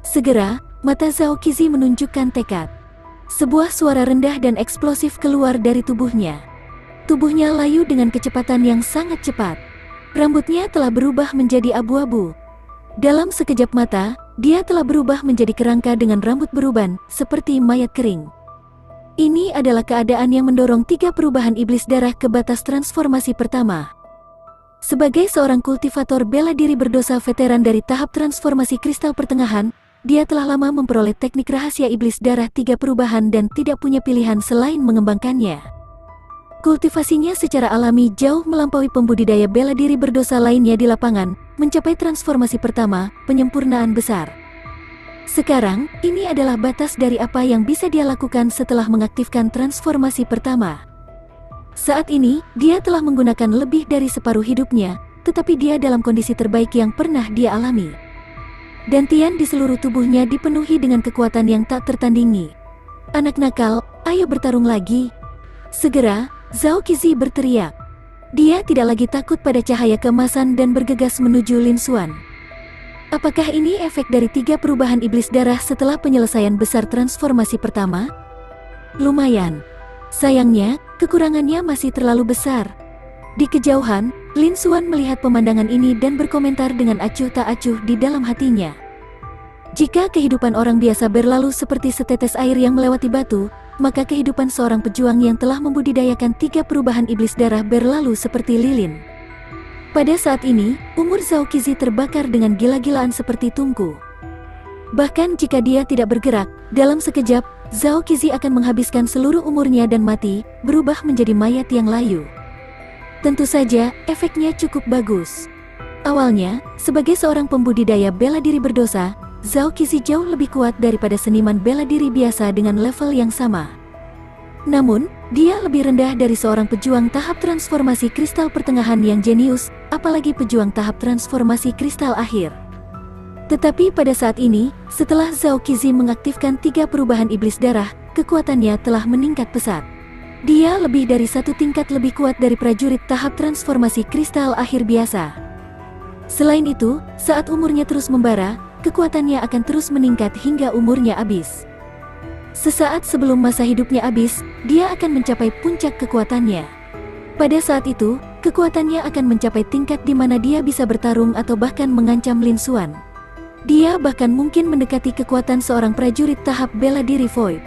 Segera, mata Zhao Qizi menunjukkan tekad. Sebuah suara rendah dan eksplosif keluar dari tubuhnya. Tubuhnya layu dengan kecepatan yang sangat cepat. Rambutnya telah berubah menjadi abu-abu. Dalam sekejap mata, dia telah berubah menjadi kerangka dengan rambut beruban, seperti mayat kering. Ini adalah keadaan yang mendorong 3 perubahan iblis darah ke batas transformasi pertama. Sebagai seorang kultivator bela diri berdosa veteran dari tahap transformasi kristal pertengahan, dia telah lama memperoleh teknik rahasia iblis darah 3 perubahan dan tidak punya pilihan selain mengembangkannya. Kultivasinya secara alami jauh melampaui pembudidaya bela diri berdosa lainnya di lapangan, mencapai transformasi pertama, penyempurnaan besar. Sekarang, ini adalah batas dari apa yang bisa dia lakukan setelah mengaktifkan transformasi pertama. Saat ini, dia telah menggunakan lebih dari separuh hidupnya, tetapi dia dalam kondisi terbaik yang pernah dia alami. Dantian di seluruh tubuhnya dipenuhi dengan kekuatan yang tak tertandingi. Anak nakal, ayo bertarung lagi. Segera, Zhao Qizi berteriak. Dia tidak lagi takut pada cahaya keemasan dan bergegas menuju Lin Xuan. Apakah ini efek dari 3 perubahan iblis darah setelah penyelesaian besar transformasi pertama? Lumayan. Sayangnya, kekurangannya masih terlalu besar. Di kejauhan, Lin Xuan melihat pemandangan ini dan berkomentar dengan acuh tak acuh di dalam hatinya. Jika kehidupan orang biasa berlalu seperti setetes air yang melewati batu, maka kehidupan seorang pejuang yang telah membudidayakan 3 perubahan iblis darah berlalu seperti lilin. Pada saat ini, umur Zhao Qizi terbakar dengan gila-gilaan seperti tungku. Bahkan jika dia tidak bergerak, dalam sekejap, Zhao Qizi akan menghabiskan seluruh umurnya dan mati, berubah menjadi mayat yang layu. Tentu saja, efeknya cukup bagus. Awalnya, sebagai seorang pembudidaya bela diri berdosa, Zhao Qizi jauh lebih kuat daripada seniman bela diri biasa dengan level yang sama. Namun, dia lebih rendah dari seorang pejuang tahap transformasi kristal pertengahan yang jenius, apalagi pejuang tahap transformasi kristal akhir. Tetapi pada saat ini, setelah Zhao Qizi mengaktifkan 3 perubahan iblis darah, kekuatannya telah meningkat pesat. Dia lebih dari 1 tingkat lebih kuat dari prajurit tahap transformasi kristal akhir biasa. Selain itu, saat umurnya terus membara, kekuatannya akan terus meningkat hingga umurnya habis. Sesaat sebelum masa hidupnya habis, dia akan mencapai puncak kekuatannya. Pada saat itu, kekuatannya akan mencapai tingkat di mana dia bisa bertarung atau bahkan mengancam Lin Xuan. Dia bahkan mungkin mendekati kekuatan seorang prajurit tahap bela diri Void.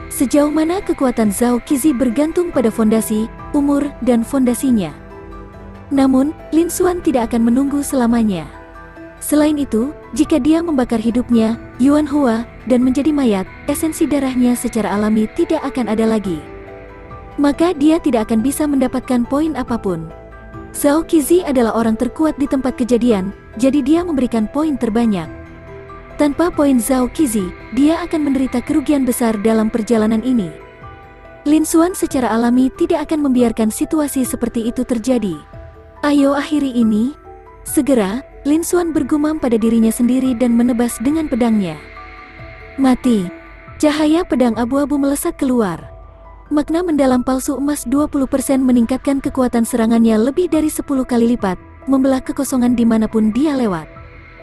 Sejauh mana kekuatan Zhao Qizi bergantung pada fondasi, umur, dan fondasinya. Namun, Lin Xuan tidak akan menunggu selamanya. Selain itu, jika dia membakar hidupnya, Yuan Hua, dan menjadi mayat, esensi darahnya secara alami tidak akan ada lagi. Maka dia tidak akan bisa mendapatkan poin apapun. Zhao Qizi adalah orang terkuat di tempat kejadian, jadi dia memberikan poin terbanyak. Tanpa poin Zhao Qizi, dia akan menderita kerugian besar dalam perjalanan ini. Lin Xuan secara alami tidak akan membiarkan situasi seperti itu terjadi. Ayo akhiri ini. Segera, Lin Xuan bergumam pada dirinya sendiri dan menebas dengan pedangnya. Mati. Cahaya pedang abu-abu melesat keluar. Makna mendalam palsu emas 20% meningkatkan kekuatan serangannya lebih dari 10 kali lipat, membelah kekosongan dimanapun dia lewat.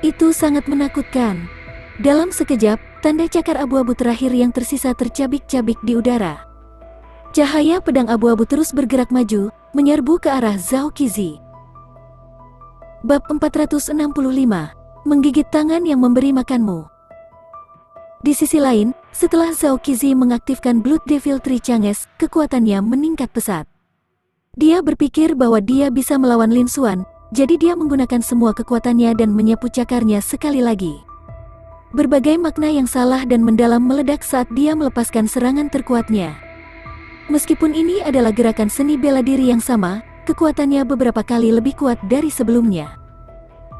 Itu sangat menakutkan. Dalam sekejap, tanda cakar abu-abu terakhir yang tersisa tercabik-cabik di udara. Cahaya pedang abu-abu terus bergerak maju, menyerbu ke arah Zhao Qizi. Bab 465, menggigit tangan yang memberi makanmu. Di sisi lain, setelah Zhao Qizi mengaktifkan Blood Devil Tree Changes, kekuatannya meningkat pesat. Dia berpikir bahwa dia bisa melawan Lin Xuan, jadi dia menggunakan semua kekuatannya dan menyapu cakarnya sekali lagi. Berbagai makna yang salah dan mendalam meledak saat dia melepaskan serangan terkuatnya. Meskipun ini adalah gerakan seni bela diri yang sama, kekuatannya beberapa kali lebih kuat dari sebelumnya.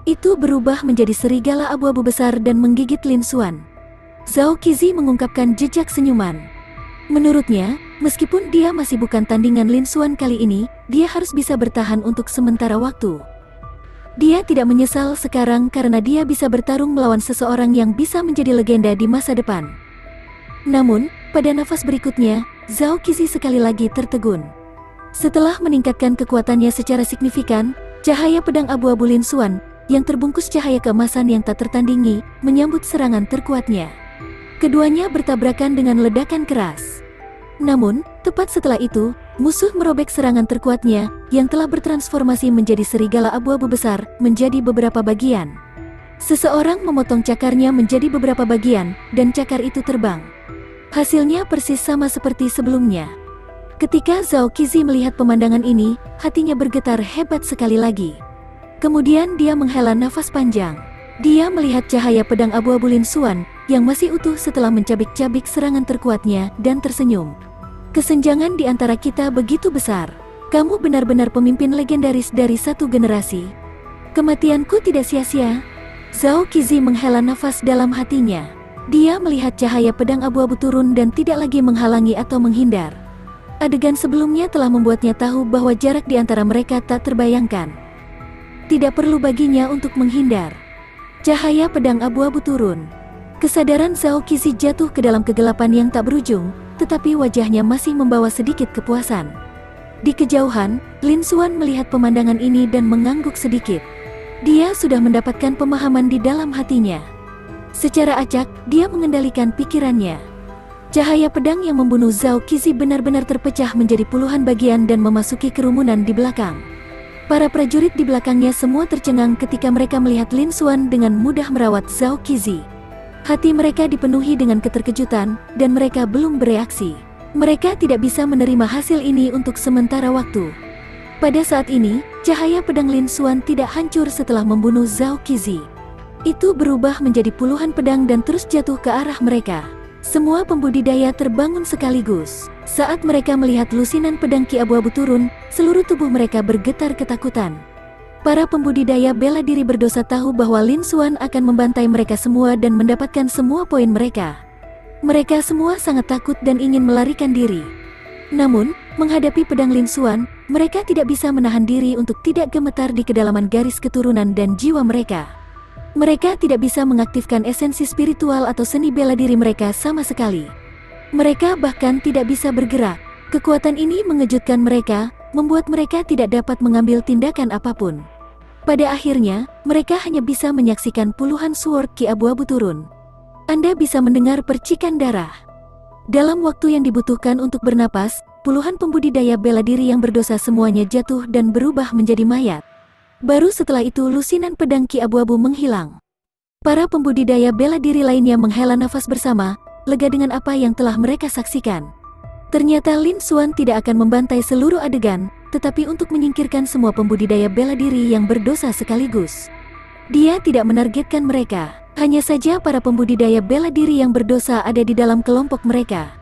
Itu berubah menjadi serigala abu-abu besar dan menggigit Lin Xuan. Zhao Qizi mengungkapkan jejak senyuman. Menurutnya, meskipun dia masih bukan tandingan Lin Xuan kali ini, dia harus bisa bertahan untuk sementara waktu. Dia tidak menyesal sekarang karena dia bisa bertarung melawan seseorang yang bisa menjadi legenda di masa depan. Namun, pada nafas berikutnya, Zhao Qizi sekali lagi tertegun. Setelah meningkatkan kekuatannya secara signifikan, cahaya pedang abu-abu Lin Xuan, yang terbungkus cahaya keemasan yang tak tertandingi, menyambut serangan terkuatnya. Keduanya bertabrakan dengan ledakan keras. Namun, tepat setelah itu, musuh merobek serangan terkuatnya, yang telah bertransformasi menjadi serigala abu-abu besar, menjadi beberapa bagian. Seseorang memotong cakarnya menjadi beberapa bagian, dan cakar itu terbang. Hasilnya persis sama seperti sebelumnya. Ketika Zhao Qizi melihat pemandangan ini, hatinya bergetar hebat sekali lagi. Kemudian dia menghela nafas panjang. Dia melihat cahaya pedang abu-abu Lin Xuan, yang masih utuh setelah mencabik-cabik serangan terkuatnya, dan tersenyum. Kesenjangan di antara kita begitu besar. Kamu benar-benar pemimpin legendaris dari satu generasi. Kematianku tidak sia-sia. Zhao Qizi menghela nafas dalam hatinya. Dia melihat cahaya pedang abu-abu turun dan tidak lagi menghalangi atau menghindar. Adegan sebelumnya telah membuatnya tahu bahwa jarak di antara mereka tak terbayangkan. Tidak perlu baginya untuk menghindar. Cahaya pedang abu-abu turun. Kesadaran Zhao Qizi jatuh ke dalam kegelapan yang tak berujung, tetapi wajahnya masih membawa sedikit kepuasan. Di kejauhan, Lin Xuan melihat pemandangan ini dan mengangguk sedikit. Dia sudah mendapatkan pemahaman di dalam hatinya. Secara acak, dia mengendalikan pikirannya. Cahaya pedang yang membunuh Zhao Qizi benar-benar terpecah menjadi puluhan bagian dan memasuki kerumunan di belakang. Para prajurit di belakangnya semua tercengang ketika mereka melihat Lin Xuan dengan mudah merawat Zhao Qizi. Hati mereka dipenuhi dengan keterkejutan, dan mereka belum bereaksi. Mereka tidak bisa menerima hasil ini untuk sementara waktu. Pada saat ini, cahaya pedang Lin Xuan tidak hancur setelah membunuh Zhao Qizi. Itu berubah menjadi puluhan pedang dan terus jatuh ke arah mereka. Semua pembudidaya terbangun sekaligus. Saat mereka melihat lusinan pedang Ki abu-abu turun, seluruh tubuh mereka bergetar ketakutan. Para pembudidaya bela diri berdosa tahu bahwa Lin Xuan akan membantai mereka semua dan mendapatkan semua poin mereka. Mereka semua sangat takut dan ingin melarikan diri. Namun, menghadapi pedang Lin Xuan, mereka tidak bisa menahan diri untuk tidak gemetar di kedalaman garis keturunan dan jiwa mereka. Mereka tidak bisa mengaktifkan esensi spiritual atau seni bela diri mereka sama sekali. Mereka bahkan tidak bisa bergerak. Kekuatan ini mengejutkan mereka, membuat mereka tidak dapat mengambil tindakan apapun. Pada akhirnya, mereka hanya bisa menyaksikan puluhan sword Ki abu-abu turun. Anda bisa mendengar percikan darah. Dalam waktu yang dibutuhkan untuk bernapas, puluhan pembudidaya bela diri yang berdosa semuanya jatuh dan berubah menjadi mayat. Baru setelah itu lusinan pedang Ki abu-abu menghilang. Para pembudidaya bela diri lainnya menghela nafas bersama, lega dengan apa yang telah mereka saksikan. Ternyata Lin Xuan tidak akan membantai seluruh adegan, tetapi untuk menyingkirkan semua pembudidaya bela diri yang berdosa sekaligus. Dia tidak menargetkan mereka, hanya saja para pembudidaya bela diri yang berdosa ada di dalam kelompok mereka.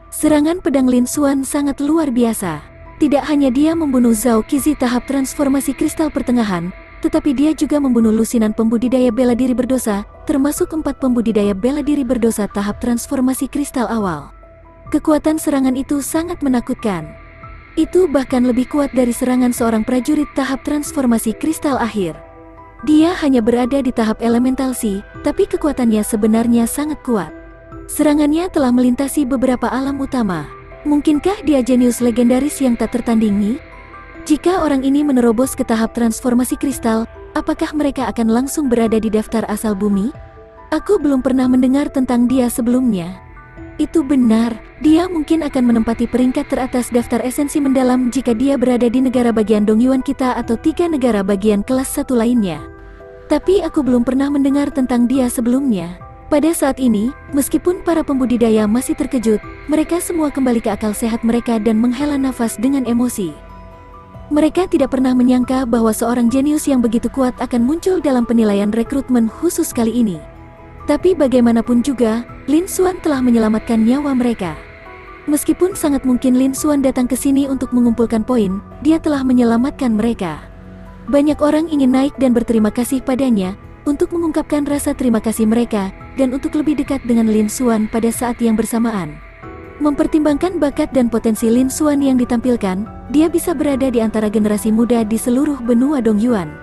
Serangan pedang Lin Xuan sangat luar biasa. Tidak hanya dia membunuh Zhao Qizi tahap transformasi kristal pertengahan, tetapi dia juga membunuh lusinan pembudidaya bela diri berdosa, termasuk 4 pembudidaya bela diri berdosa tahap transformasi kristal awal. Kekuatan serangan itu sangat menakutkan. Itu bahkan lebih kuat dari serangan seorang prajurit tahap transformasi kristal akhir. Dia hanya berada di tahap elemental Si, tapi kekuatannya sebenarnya sangat kuat. Serangannya telah melintasi beberapa alam utama. Mungkinkah dia jenius legendaris yang tak tertandingi? Jika orang ini menerobos ke tahap transformasi kristal, apakah mereka akan langsung berada di daftar asal bumi? Aku belum pernah mendengar tentang dia sebelumnya. Itu benar, dia mungkin akan menempati peringkat teratas daftar esensi mendalam jika dia berada di negara bagian Dongyuan kita atau 3 negara bagian kelas 1 lainnya. Tapi aku belum pernah mendengar tentang dia sebelumnya. Pada saat ini, meskipun para pembudidaya masih terkejut, mereka semua kembali ke akal sehat mereka dan menghela nafas dengan emosi. Mereka tidak pernah menyangka bahwa seorang jenius yang begitu kuat akan muncul dalam penilaian rekrutmen khusus kali ini. Tapi bagaimanapun juga, Lin Xuan telah menyelamatkan nyawa mereka. Meskipun sangat mungkin Lin Xuan datang ke sini untuk mengumpulkan poin, dia telah menyelamatkan mereka. Banyak orang ingin naik dan berterima kasih padanya, untuk mengungkapkan rasa terima kasih mereka, dan untuk lebih dekat dengan Lin Xuan pada saat yang bersamaan. Mempertimbangkan bakat dan potensi Lin Xuan yang ditampilkan, dia bisa berada di antara generasi muda di seluruh benua Dongyuan.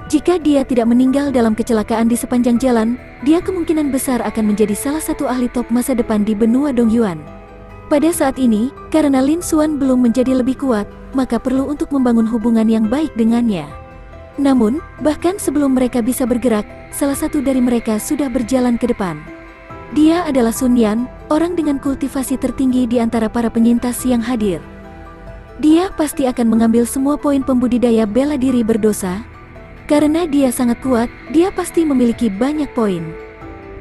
Jika dia tidak meninggal dalam kecelakaan di sepanjang jalan, dia kemungkinan besar akan menjadi salah satu ahli top masa depan di benua Dongyuan. Pada saat ini, karena Lin Xuan belum menjadi lebih kuat, maka perlu untuk membangun hubungan yang baik dengannya. Namun, bahkan sebelum mereka bisa bergerak, salah satu dari mereka sudah berjalan ke depan. Dia adalah Sun Yan, orang dengan kultivasi tertinggi di antara para penyintas yang hadir. Dia pasti akan mengambil semua poin pembudidaya bela diri berdosa. Karena dia sangat kuat, dia pasti memiliki banyak poin.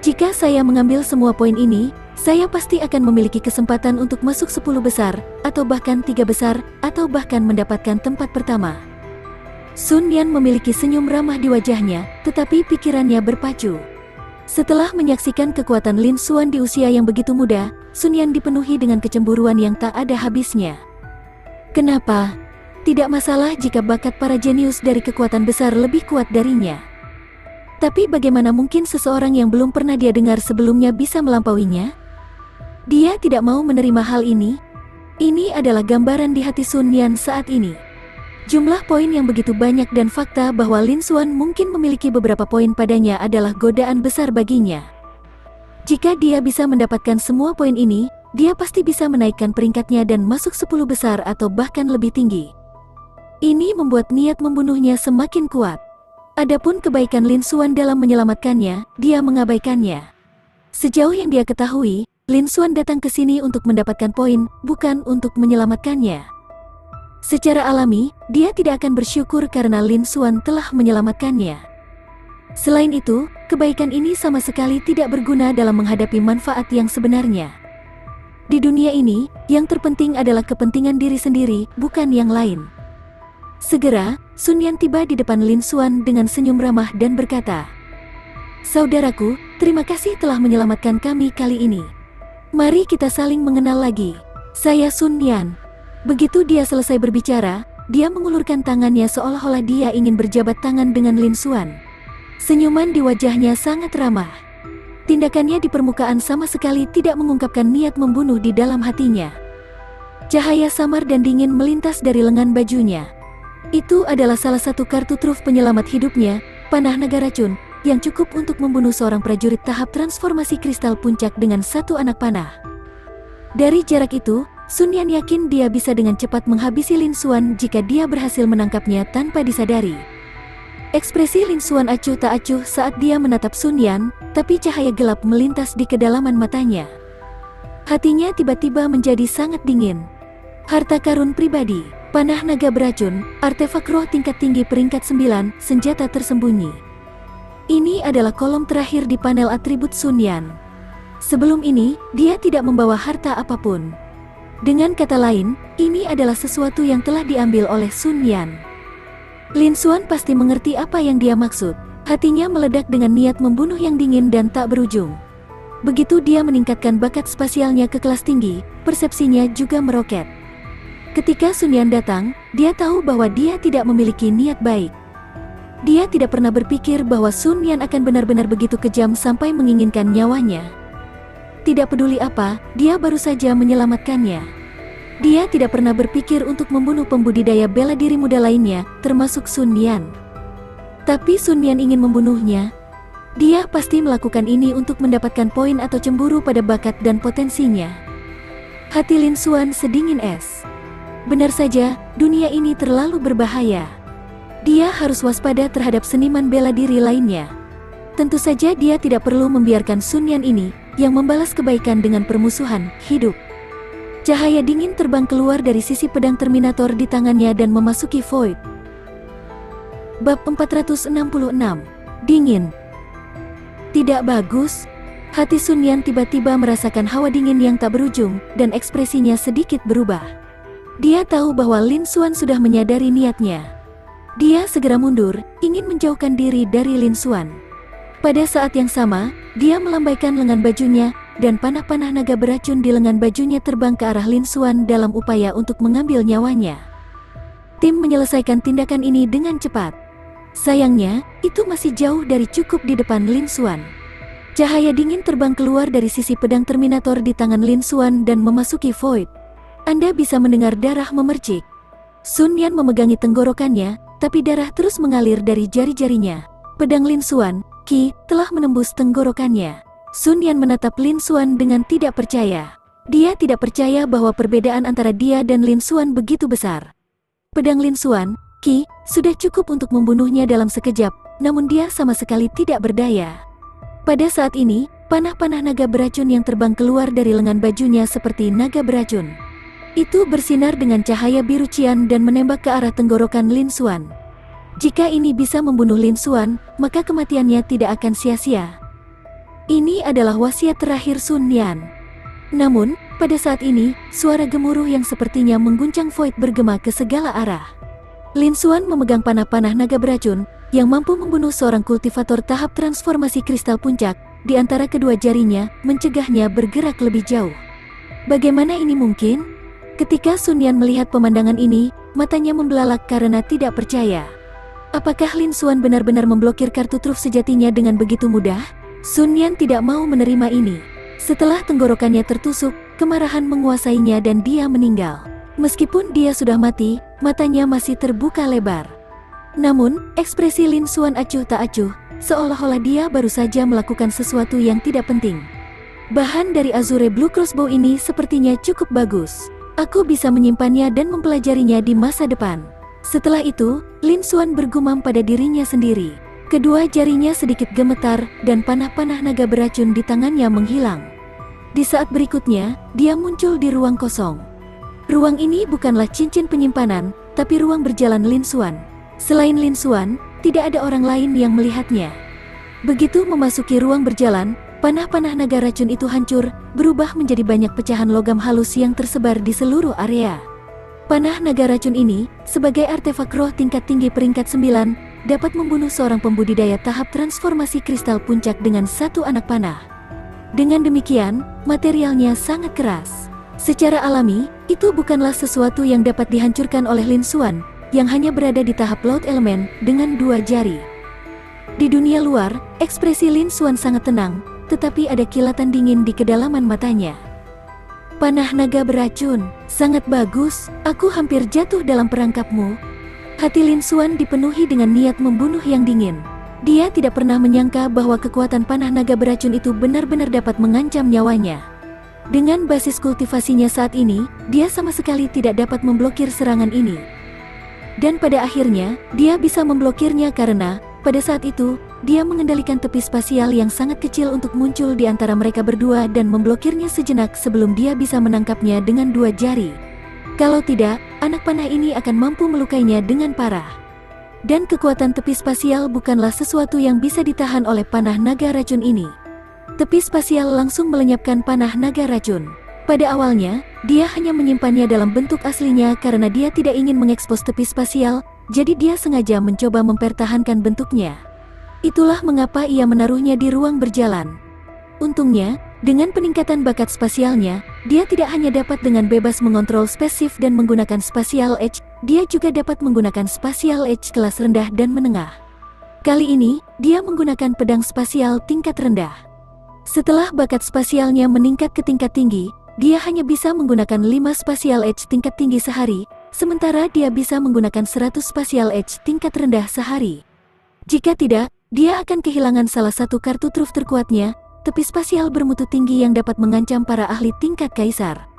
Jika saya mengambil semua poin ini, saya pasti akan memiliki kesempatan untuk masuk 10 besar, atau bahkan 3 besar, atau bahkan mendapatkan tempat pertama. Sun Yan memiliki senyum ramah di wajahnya, tetapi pikirannya berpacu. Setelah menyaksikan kekuatan Lin Xuan di usia yang begitu muda, Sun Yan dipenuhi dengan kecemburuan yang tak ada habisnya. Kenapa? Tidak masalah jika bakat para jenius dari kekuatan besar lebih kuat darinya. Tapi bagaimana mungkin seseorang yang belum pernah dia dengar sebelumnya bisa melampauinya? Dia tidak mau menerima hal ini. Ini adalah gambaran di hati Sun Yan saat ini. Jumlah poin yang begitu banyak dan fakta bahwa Lin Xuan mungkin memiliki beberapa poin padanya adalah godaan besar baginya. Jika dia bisa mendapatkan semua poin ini, dia pasti bisa menaikkan peringkatnya dan masuk 10 besar atau bahkan lebih tinggi. Ini membuat niat membunuhnya semakin kuat. Adapun kebaikan Lin Xuan dalam menyelamatkannya, dia mengabaikannya. Sejauh yang dia ketahui, Lin Xuan datang ke sini untuk mendapatkan poin, bukan untuk menyelamatkannya. Secara alami, dia tidak akan bersyukur karena Lin Xuan telah menyelamatkannya. Selain itu, kebaikan ini sama sekali tidak berguna dalam menghadapi manfaat yang sebenarnya. Di dunia ini, yang terpenting adalah kepentingan diri sendiri, bukan yang lain. Segera, Sun Yan tiba di depan Lin Xuan dengan senyum ramah dan berkata, "Saudaraku, terima kasih telah menyelamatkan kami kali ini. Mari kita saling mengenal lagi. Saya Sun Yan." Begitu dia selesai berbicara, dia mengulurkan tangannya seolah-olah dia ingin berjabat tangan dengan Lin Xuan. Senyuman di wajahnya sangat ramah. Tindakannya di permukaan sama sekali tidak mengungkapkan niat membunuh di dalam hatinya. Cahaya samar dan dingin melintas dari lengan bajunya. Itu adalah salah satu kartu truf penyelamat hidupnya, panah naga racun, yang cukup untuk membunuh seorang prajurit tahap transformasi kristal puncak dengan satu anak panah. Dari jarak itu, Sun Yan yakin dia bisa dengan cepat menghabisi Lin Xuan jika dia berhasil menangkapnya tanpa disadari. Ekspresi Lin Xuan acuh tak acuh saat dia menatap Sun Yan, tapi cahaya gelap melintas di kedalaman matanya. Hatinya tiba-tiba menjadi sangat dingin. Harta karun pribadi, panah naga beracun, artefak roh tingkat tinggi peringkat 9, senjata tersembunyi. Ini adalah kolom terakhir di panel atribut Sun Yan. Sebelum ini, dia tidak membawa harta apapun. Dengan kata lain, ini adalah sesuatu yang telah diambil oleh Sun Yan. Lin Xuan pasti mengerti apa yang dia maksud. Hatinya meledak dengan niat membunuh yang dingin dan tak berujung. Begitu dia meningkatkan bakat spasialnya ke kelas tinggi, persepsinya juga meroket. Ketika Sun Yan datang, dia tahu bahwa dia tidak memiliki niat baik. Dia tidak pernah berpikir bahwa Sun Yan akan benar-benar begitu kejam sampai menginginkan nyawanya. Tidak peduli apa, dia baru saja menyelamatkannya. Dia tidak pernah berpikir untuk membunuh pembudidaya bela diri muda lainnya, termasuk Sun Yan. Tapi Sun Yan ingin membunuhnya. Dia pasti melakukan ini untuk mendapatkan poin atau cemburu pada bakat dan potensinya. Hati Lin Xuan sedingin es. Benar saja, dunia ini terlalu berbahaya. Dia harus waspada terhadap seniman bela diri lainnya. Tentu saja dia tidak perlu membiarkan Sun Yan ini, yang membalas kebaikan dengan permusuhan, hidup. Cahaya dingin terbang keluar dari sisi pedang Terminator di tangannya dan memasuki Void. Bab 466. Dingin. Tidak bagus. Hati Sun Yan tiba-tiba merasakan hawa dingin yang tak berujung, dan ekspresinya sedikit berubah. Dia tahu bahwa Lin Xuan sudah menyadari niatnya. Dia segera mundur, ingin menjauhkan diri dari Lin Xuan. Pada saat yang sama, dia melambaikan lengan bajunya, dan panah-panah naga beracun di lengan bajunya terbang ke arah Lin Xuan dalam upaya untuk mengambil nyawanya. Tim menyelesaikan tindakan ini dengan cepat. Sayangnya, itu masih jauh dari cukup di depan Lin Xuan. Cahaya dingin terbang keluar dari sisi pedang Terminator di tangan Lin Xuan dan memasuki Void. Anda bisa mendengar darah memercik. Sun Yan memegangi tenggorokannya, tapi darah terus mengalir dari jari-jarinya. Pedang Lin Xuan, Ki, telah menembus tenggorokannya. Sun Yan menatap Lin Xuan dengan tidak percaya. Dia tidak percaya bahwa perbedaan antara dia dan Lin Xuan begitu besar. Pedang Lin Xuan, Ki, sudah cukup untuk membunuhnya dalam sekejap, namun dia sama sekali tidak berdaya. Pada saat ini, panah-panah naga beracun yang terbang keluar dari lengan bajunya seperti naga beracun. Itu bersinar dengan cahaya biru cian dan menembak ke arah tenggorokan Lin Xuan. Jika ini bisa membunuh Lin Xuan, maka kematiannya tidak akan sia-sia. Ini adalah wasiat terakhir Sun Yan. Namun, pada saat ini, suara gemuruh yang sepertinya mengguncang Void bergema ke segala arah. Lin Xuan memegang panah-panah naga beracun, yang mampu membunuh seorang kultivator tahap transformasi kristal puncak, di antara kedua jarinya, mencegahnya bergerak lebih jauh. Bagaimana ini mungkin? Ketika Sun Yan melihat pemandangan ini, matanya membelalak karena tidak percaya. Apakah Lin Xuan benar-benar memblokir kartu truf sejatinya dengan begitu mudah? Sun Yan tidak mau menerima ini. Setelah tenggorokannya tertusuk, kemarahan menguasainya dan dia meninggal. Meskipun dia sudah mati, matanya masih terbuka lebar. Namun, ekspresi Lin Xuan acuh tak acuh, seolah-olah dia baru saja melakukan sesuatu yang tidak penting. Bahan dari Azure Blue Crossbow ini sepertinya cukup bagus. Aku bisa menyimpannya dan mempelajarinya di masa depan. Setelah itu, Lin Xuan bergumam pada dirinya sendiri. Kedua jarinya sedikit gemetar, dan panah-panah naga beracun di tangannya menghilang. Di saat berikutnya, dia muncul di ruang kosong. Ruang ini bukanlah cincin penyimpanan, tapi ruang berjalan Lin Xuan. Selain Lin Xuan, tidak ada orang lain yang melihatnya. Begitu memasuki ruang berjalan, panah-panah naga racun itu hancur, berubah menjadi banyak pecahan logam halus yang tersebar di seluruh area. Panah naga racun ini, sebagai artefak roh tingkat tinggi peringkat 9, dapat membunuh seorang pembudidaya tahap transformasi kristal puncak dengan satu anak panah. Dengan demikian, materialnya sangat keras. Secara alami, itu bukanlah sesuatu yang dapat dihancurkan oleh Lin Xuan, yang hanya berada di tahap laut elemen, dengan 2 jari. Di dunia luar, ekspresi Lin Xuan sangat tenang, tetapi ada kilatan dingin di kedalaman matanya. Panah naga beracun, sangat bagus, aku hampir jatuh dalam perangkapmu. Hati Lin Xuan dipenuhi dengan niat membunuh yang dingin. Dia tidak pernah menyangka bahwa kekuatan panah naga beracun itu benar-benar dapat mengancam nyawanya. Dengan basis kultivasinya saat ini, dia sama sekali tidak dapat memblokir serangan ini. Dan pada akhirnya, dia bisa memblokirnya karena, pada saat itu, dia mengendalikan tepi spasial yang sangat kecil untuk muncul di antara mereka berdua dan memblokirnya sejenak sebelum dia bisa menangkapnya dengan 2 jari. Kalau tidak, anak panah ini akan mampu melukainya dengan parah. Dan kekuatan tepi spasial bukanlah sesuatu yang bisa ditahan oleh panah naga racun ini. Tepi spasial langsung melenyapkan panah naga racun. Pada awalnya, dia hanya menyimpannya dalam bentuk aslinya karena dia tidak ingin mengekspos tepi spasial, jadi dia sengaja mencoba mempertahankan bentuknya. Itulah mengapa ia menaruhnya di ruang berjalan. Untungnya, dengan peningkatan bakat spasialnya, dia tidak hanya dapat dengan bebas mengontrol spesif dan menggunakan spatial edge, dia juga dapat menggunakan spatial edge kelas rendah dan menengah. Kali ini, dia menggunakan pedang spasial tingkat rendah. Setelah bakat spasialnya meningkat ke tingkat tinggi, dia hanya bisa menggunakan 5 spasial edge tingkat tinggi sehari, sementara dia bisa menggunakan 100 spasial edge tingkat rendah sehari. Jika tidak, dia akan kehilangan salah satu kartu truf terkuatnya, tepi spasial bermutu tinggi yang dapat mengancam para ahli tingkat kaisar.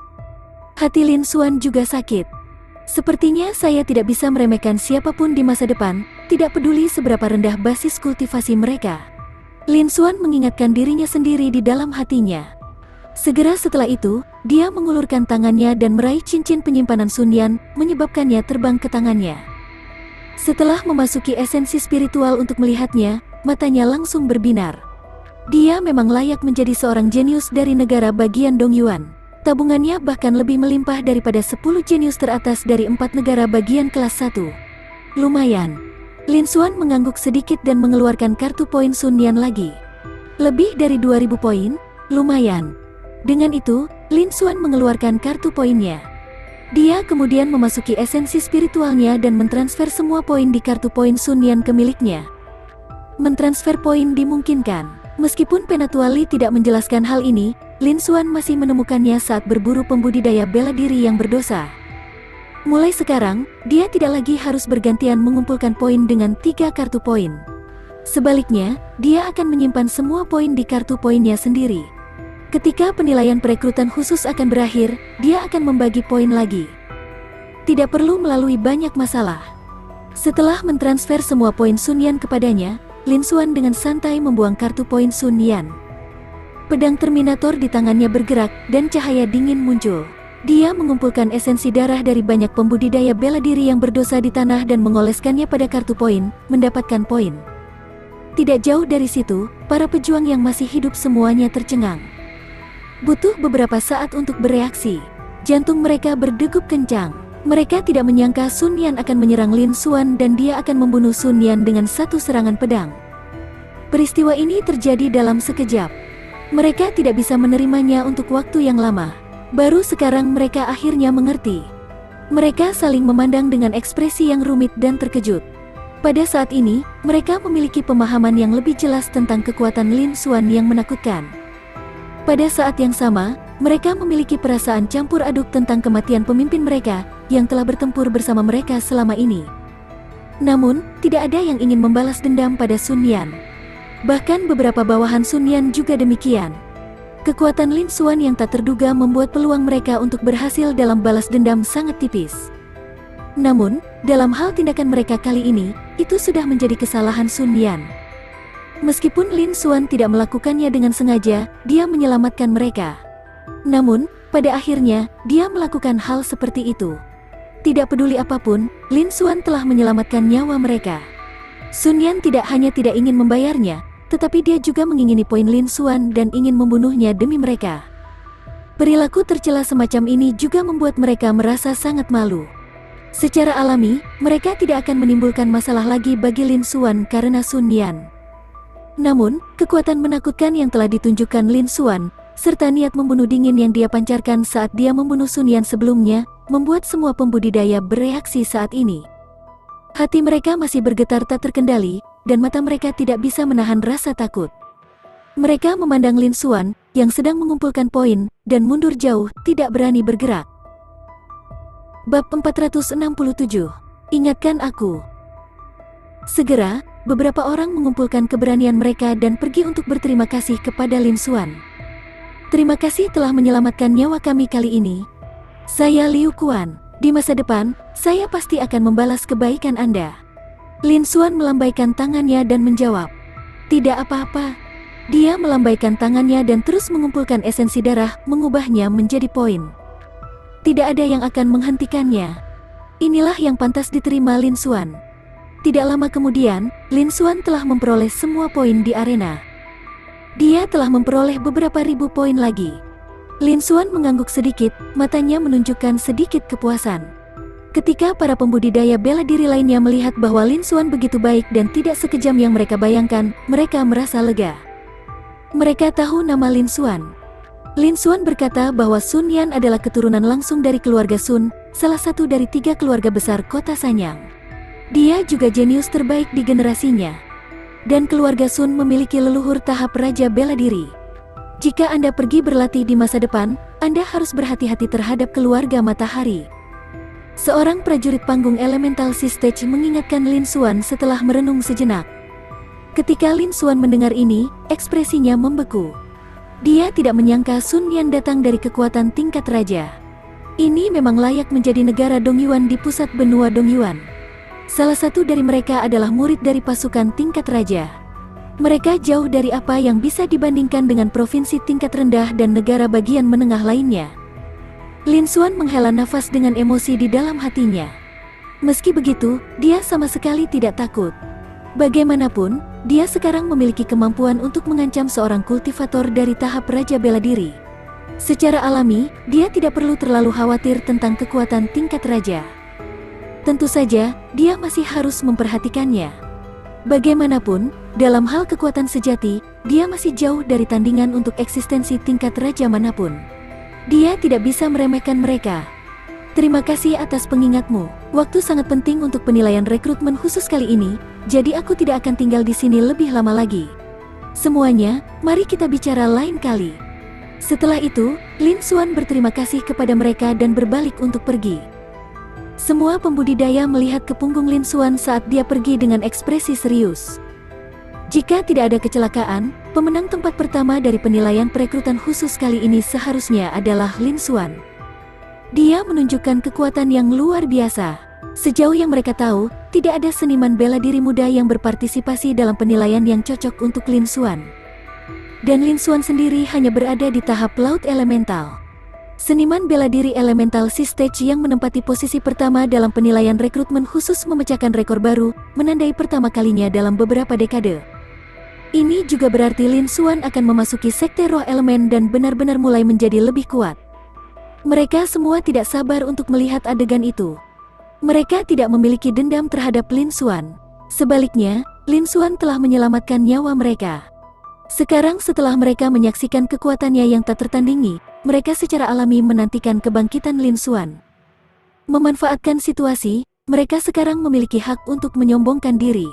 Hati Lin Xuan juga sakit. Sepertinya saya tidak bisa meremehkan siapapun di masa depan, tidak peduli seberapa rendah basis kultivasi mereka. Lin Xuan mengingatkan dirinya sendiri di dalam hatinya. Segera setelah itu, dia mengulurkan tangannya dan meraih cincin penyimpanan Sun Yan, menyebabkannya terbang ke tangannya. Setelah memasuki esensi spiritual untuk melihatnya, matanya langsung berbinar. Dia memang layak menjadi seorang jenius dari negara bagian Dongyuan. Tabungannya bahkan lebih melimpah daripada 10 jenius teratas dari 4 negara bagian kelas 1. Lumayan. Lin Xuan mengangguk sedikit dan mengeluarkan kartu poin Sun Yan lagi. Lebih dari 2000 poin? Lumayan. Dengan itu, Lin Xuan mengeluarkan kartu poinnya. Dia kemudian memasuki esensi spiritualnya dan mentransfer semua poin di kartu poin Sun Yan ke miliknya. Mentransfer poin dimungkinkan. Meskipun Penatuali tidak menjelaskan hal ini, Lin Xuan masih menemukannya saat berburu pembudidaya bela diri yang berdosa. Mulai sekarang, dia tidak lagi harus bergantian mengumpulkan poin dengan 3 kartu poin. Sebaliknya, dia akan menyimpan semua poin di kartu poinnya sendiri. Ketika penilaian perekrutan khusus akan berakhir, dia akan membagi poin lagi. Tidak perlu melalui banyak masalah. Setelah mentransfer semua poin Sun Yan kepadanya, Lin Xuan dengan santai membuang kartu poin Sun Yan. Pedang Terminator di tangannya bergerak dan cahaya dingin muncul. Dia mengumpulkan esensi darah dari banyak pembudidaya bela diri yang berdosa di tanah dan mengoleskannya pada kartu poin, mendapatkan poin. Tidak jauh dari situ, para pejuang yang masih hidup semuanya tercengang. Butuh beberapa saat untuk bereaksi. Jantung mereka berdegup kencang. Mereka tidak menyangka Sun Yan akan menyerang Lin Xuan dan dia akan membunuh Sun Yan dengan satu serangan pedang. Peristiwa ini terjadi dalam sekejap. Mereka tidak bisa menerimanya untuk waktu yang lama. Baru sekarang mereka akhirnya mengerti. Mereka saling memandang dengan ekspresi yang rumit dan terkejut. Pada saat ini, mereka memiliki pemahaman yang lebih jelas tentang kekuatan Lin Xuan yang menakutkan. Pada saat yang sama, mereka memiliki perasaan campur aduk tentang kematian pemimpin mereka yang telah bertempur bersama mereka selama ini. Namun, tidak ada yang ingin membalas dendam pada Sun Yan. Bahkan beberapa bawahan Sun Yan juga demikian. Kekuatan Lin Xuan yang tak terduga membuat peluang mereka untuk berhasil dalam balas dendam sangat tipis. Namun, dalam hal tindakan mereka kali ini, itu sudah menjadi kesalahan Sun Yan. Meskipun Lin Xuan tidak melakukannya dengan sengaja, dia menyelamatkan mereka. Namun, pada akhirnya, dia melakukan hal seperti itu. Tidak peduli apapun, Lin Xuan telah menyelamatkan nyawa mereka. Sun Yan tidak hanya tidak ingin membayarnya, tetapi dia juga mengingini poin Lin Xuan dan ingin membunuhnya demi mereka. Perilaku tercela semacam ini juga membuat mereka merasa sangat malu. Secara alami, mereka tidak akan menimbulkan masalah lagi bagi Lin Xuan karena Sun Yan. Namun, kekuatan menakutkan yang telah ditunjukkan Lin Xuan, serta niat membunuh dingin yang dia pancarkan saat dia membunuh Sun Yan sebelumnya, membuat semua pembudidaya bereaksi saat ini. Hati mereka masih bergetar tak terkendali, dan mata mereka tidak bisa menahan rasa takut. Mereka memandang Lin Xuan, yang sedang mengumpulkan poin, dan mundur jauh, tidak berani bergerak. Bab 467. Ingatkan aku. Segera, beberapa orang mengumpulkan keberanian mereka dan pergi untuk berterima kasih kepada Lin Xuan. Terima kasih telah menyelamatkan nyawa kami kali ini. Saya Liu Kuan. Di masa depan, saya pasti akan membalas kebaikan Anda. Lin Xuan melambaikan tangannya dan menjawab, "Tidak apa-apa." Dia melambaikan tangannya dan terus mengumpulkan esensi darah, mengubahnya menjadi poin. Tidak ada yang akan menghentikannya. Inilah yang pantas diterima Lin Xuan. Tidak lama kemudian, Lin Xuan telah memperoleh semua poin di arena. Dia telah memperoleh beberapa ribu poin lagi. Lin Xuan mengangguk sedikit, matanya menunjukkan sedikit kepuasan. Ketika para pembudidaya bela diri lainnya melihat bahwa Lin Xuan begitu baik dan tidak sekejam yang mereka bayangkan, mereka merasa lega. Mereka tahu nama Lin Xuan. Lin Xuan berkata bahwa Sun Yan adalah keturunan langsung dari keluarga Sun, salah satu dari 3 keluarga besar kota Sanyang. Dia juga jenius terbaik di generasinya. dan keluarga Sun memiliki leluhur tahap Raja Bela Diri. Jika Anda pergi berlatih di masa depan, Anda harus berhati-hati terhadap keluarga matahari. Seorang prajurit panggung Elemental Sistech mengingatkan Lin Xuan setelah merenung sejenak. Ketika Lin Xuan mendengar ini, ekspresinya membeku. Dia tidak menyangka Sun Yan datang dari kekuatan tingkat raja. Ini memang layak menjadi negara Dongyuan di pusat benua Dongyuan. Salah satu dari mereka adalah murid dari pasukan tingkat raja. Mereka jauh dari apa yang bisa dibandingkan dengan provinsi tingkat rendah dan negara bagian menengah lainnya. Lin Xuan menghela nafas dengan emosi di dalam hatinya. Meski begitu, dia sama sekali tidak takut. Bagaimanapun, dia sekarang memiliki kemampuan untuk mengancam seorang kultivator dari tahap Raja Bela Diri. Secara alami, dia tidak perlu terlalu khawatir tentang kekuatan tingkat raja. Tentu saja, dia masih harus memperhatikannya. Bagaimanapun, dalam hal kekuatan sejati, dia masih jauh dari tandingan untuk eksistensi tingkat raja manapun. Dia tidak bisa meremehkan mereka. Terima kasih atas pengingatmu. Waktu sangat penting untuk penilaian rekrutmen khusus kali ini, jadi aku tidak akan tinggal di sini lebih lama lagi. Semuanya, mari kita bicara lain kali. Setelah itu, Lin Xuan berterima kasih kepada mereka dan berbalik untuk pergi. Semua pembudidaya melihat ke punggung Lin Xuan saat dia pergi dengan ekspresi serius. Jika tidak ada kecelakaan, pemenang tempat pertama dari penilaian perekrutan khusus kali ini seharusnya adalah Lin Xuan. Dia menunjukkan kekuatan yang luar biasa. Sejauh yang mereka tahu, tidak ada seniman bela diri muda yang berpartisipasi dalam penilaian yang cocok untuk Lin Xuan. Dan Lin Xuan sendiri hanya berada di tahap Laut Elemental. Seniman bela diri Elemental Sistech yang menempati posisi pertama dalam penilaian rekrutmen khusus memecahkan rekor baru, menandai pertama kalinya dalam beberapa dekade. Ini juga berarti Lin Xuan akan memasuki sekte roh elemen dan benar-benar mulai menjadi lebih kuat. Mereka semua tidak sabar untuk melihat adegan itu. Mereka tidak memiliki dendam terhadap Lin Xuan. Sebaliknya, Lin Xuan telah menyelamatkan nyawa mereka. Sekarang setelah mereka menyaksikan kekuatannya yang tak tertandingi, mereka secara alami menantikan kebangkitan Lin Xuan. Memanfaatkan situasi, mereka sekarang memiliki hak untuk menyombongkan diri.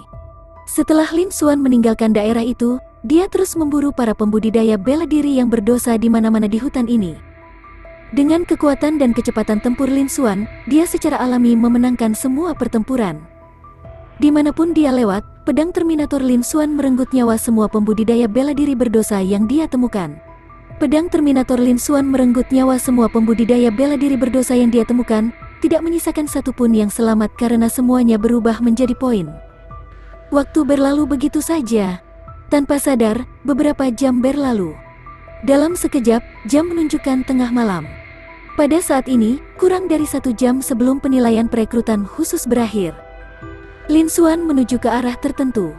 Setelah Lin Xuan meninggalkan daerah itu, dia terus memburu para pembudidaya bela diri yang berdosa di mana-mana di hutan ini. Dengan kekuatan dan kecepatan tempur Lin Xuan, dia secara alami memenangkan semua pertempuran. Dimanapun dia lewat, pedang Terminator Lin Xuan merenggut nyawa semua pembudidaya bela diri berdosa yang dia temukan. Pedang Terminator Lin Xuan merenggut nyawa semua pembudidaya bela diri berdosa yang dia temukan, tidak menyisakan satupun yang selamat karena semuanya berubah menjadi poin. Waktu berlalu begitu saja. Tanpa sadar, beberapa jam berlalu. Dalam sekejap, jam menunjukkan tengah malam. Pada saat ini, kurang dari 1 jam sebelum penilaian perekrutan khusus berakhir. Lin Xuan menuju ke arah tertentu.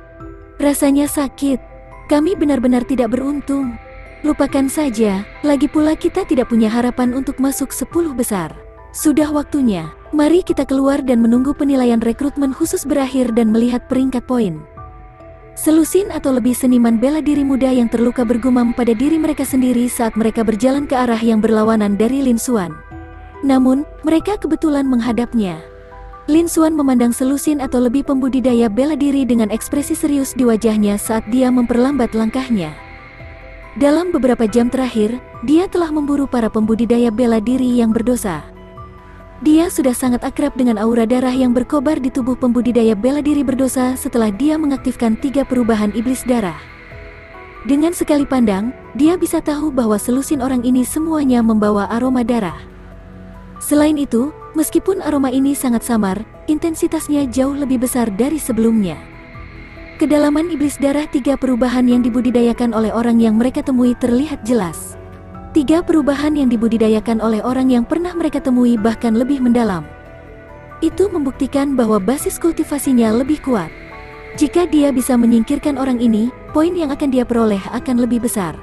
Rasanya sakit. Kami benar-benar tidak beruntung. Lupakan saja, lagi pula kita tidak punya harapan untuk masuk 10 besar. Sudah waktunya, mari kita keluar dan menunggu penilaian rekrutmen khusus berakhir dan melihat peringkat poin. Selusin atau lebih seniman bela diri muda yang terluka bergumam pada diri mereka sendiri saat mereka berjalan ke arah yang berlawanan dari Lin Xuan. Namun, mereka kebetulan menghadapnya. Lin Xuan memandang selusin atau lebih pembudidaya bela diri dengan ekspresi serius di wajahnya saat dia memperlambat langkahnya. Dalam beberapa jam terakhir, dia telah memburu para pembudidaya bela diri yang berdosa. Dia sudah sangat akrab dengan aura darah yang berkobar di tubuh pembudidaya bela diri berdosa setelah dia mengaktifkan 3 perubahan iblis darah. Dengan sekali pandang, dia bisa tahu bahwa selusin orang ini semuanya membawa aroma darah. Selain itu, meskipun aroma ini sangat samar, intensitasnya jauh lebih besar dari sebelumnya. Kedalaman iblis darah 3 perubahan yang dibudidayakan oleh orang yang mereka temui terlihat jelas. 3 perubahan yang dibudidayakan oleh orang yang pernah mereka temui bahkan lebih mendalam. Itu membuktikan bahwa basis kultivasinya lebih kuat. Jika dia bisa menyingkirkan orang ini, poin yang akan dia peroleh akan lebih besar.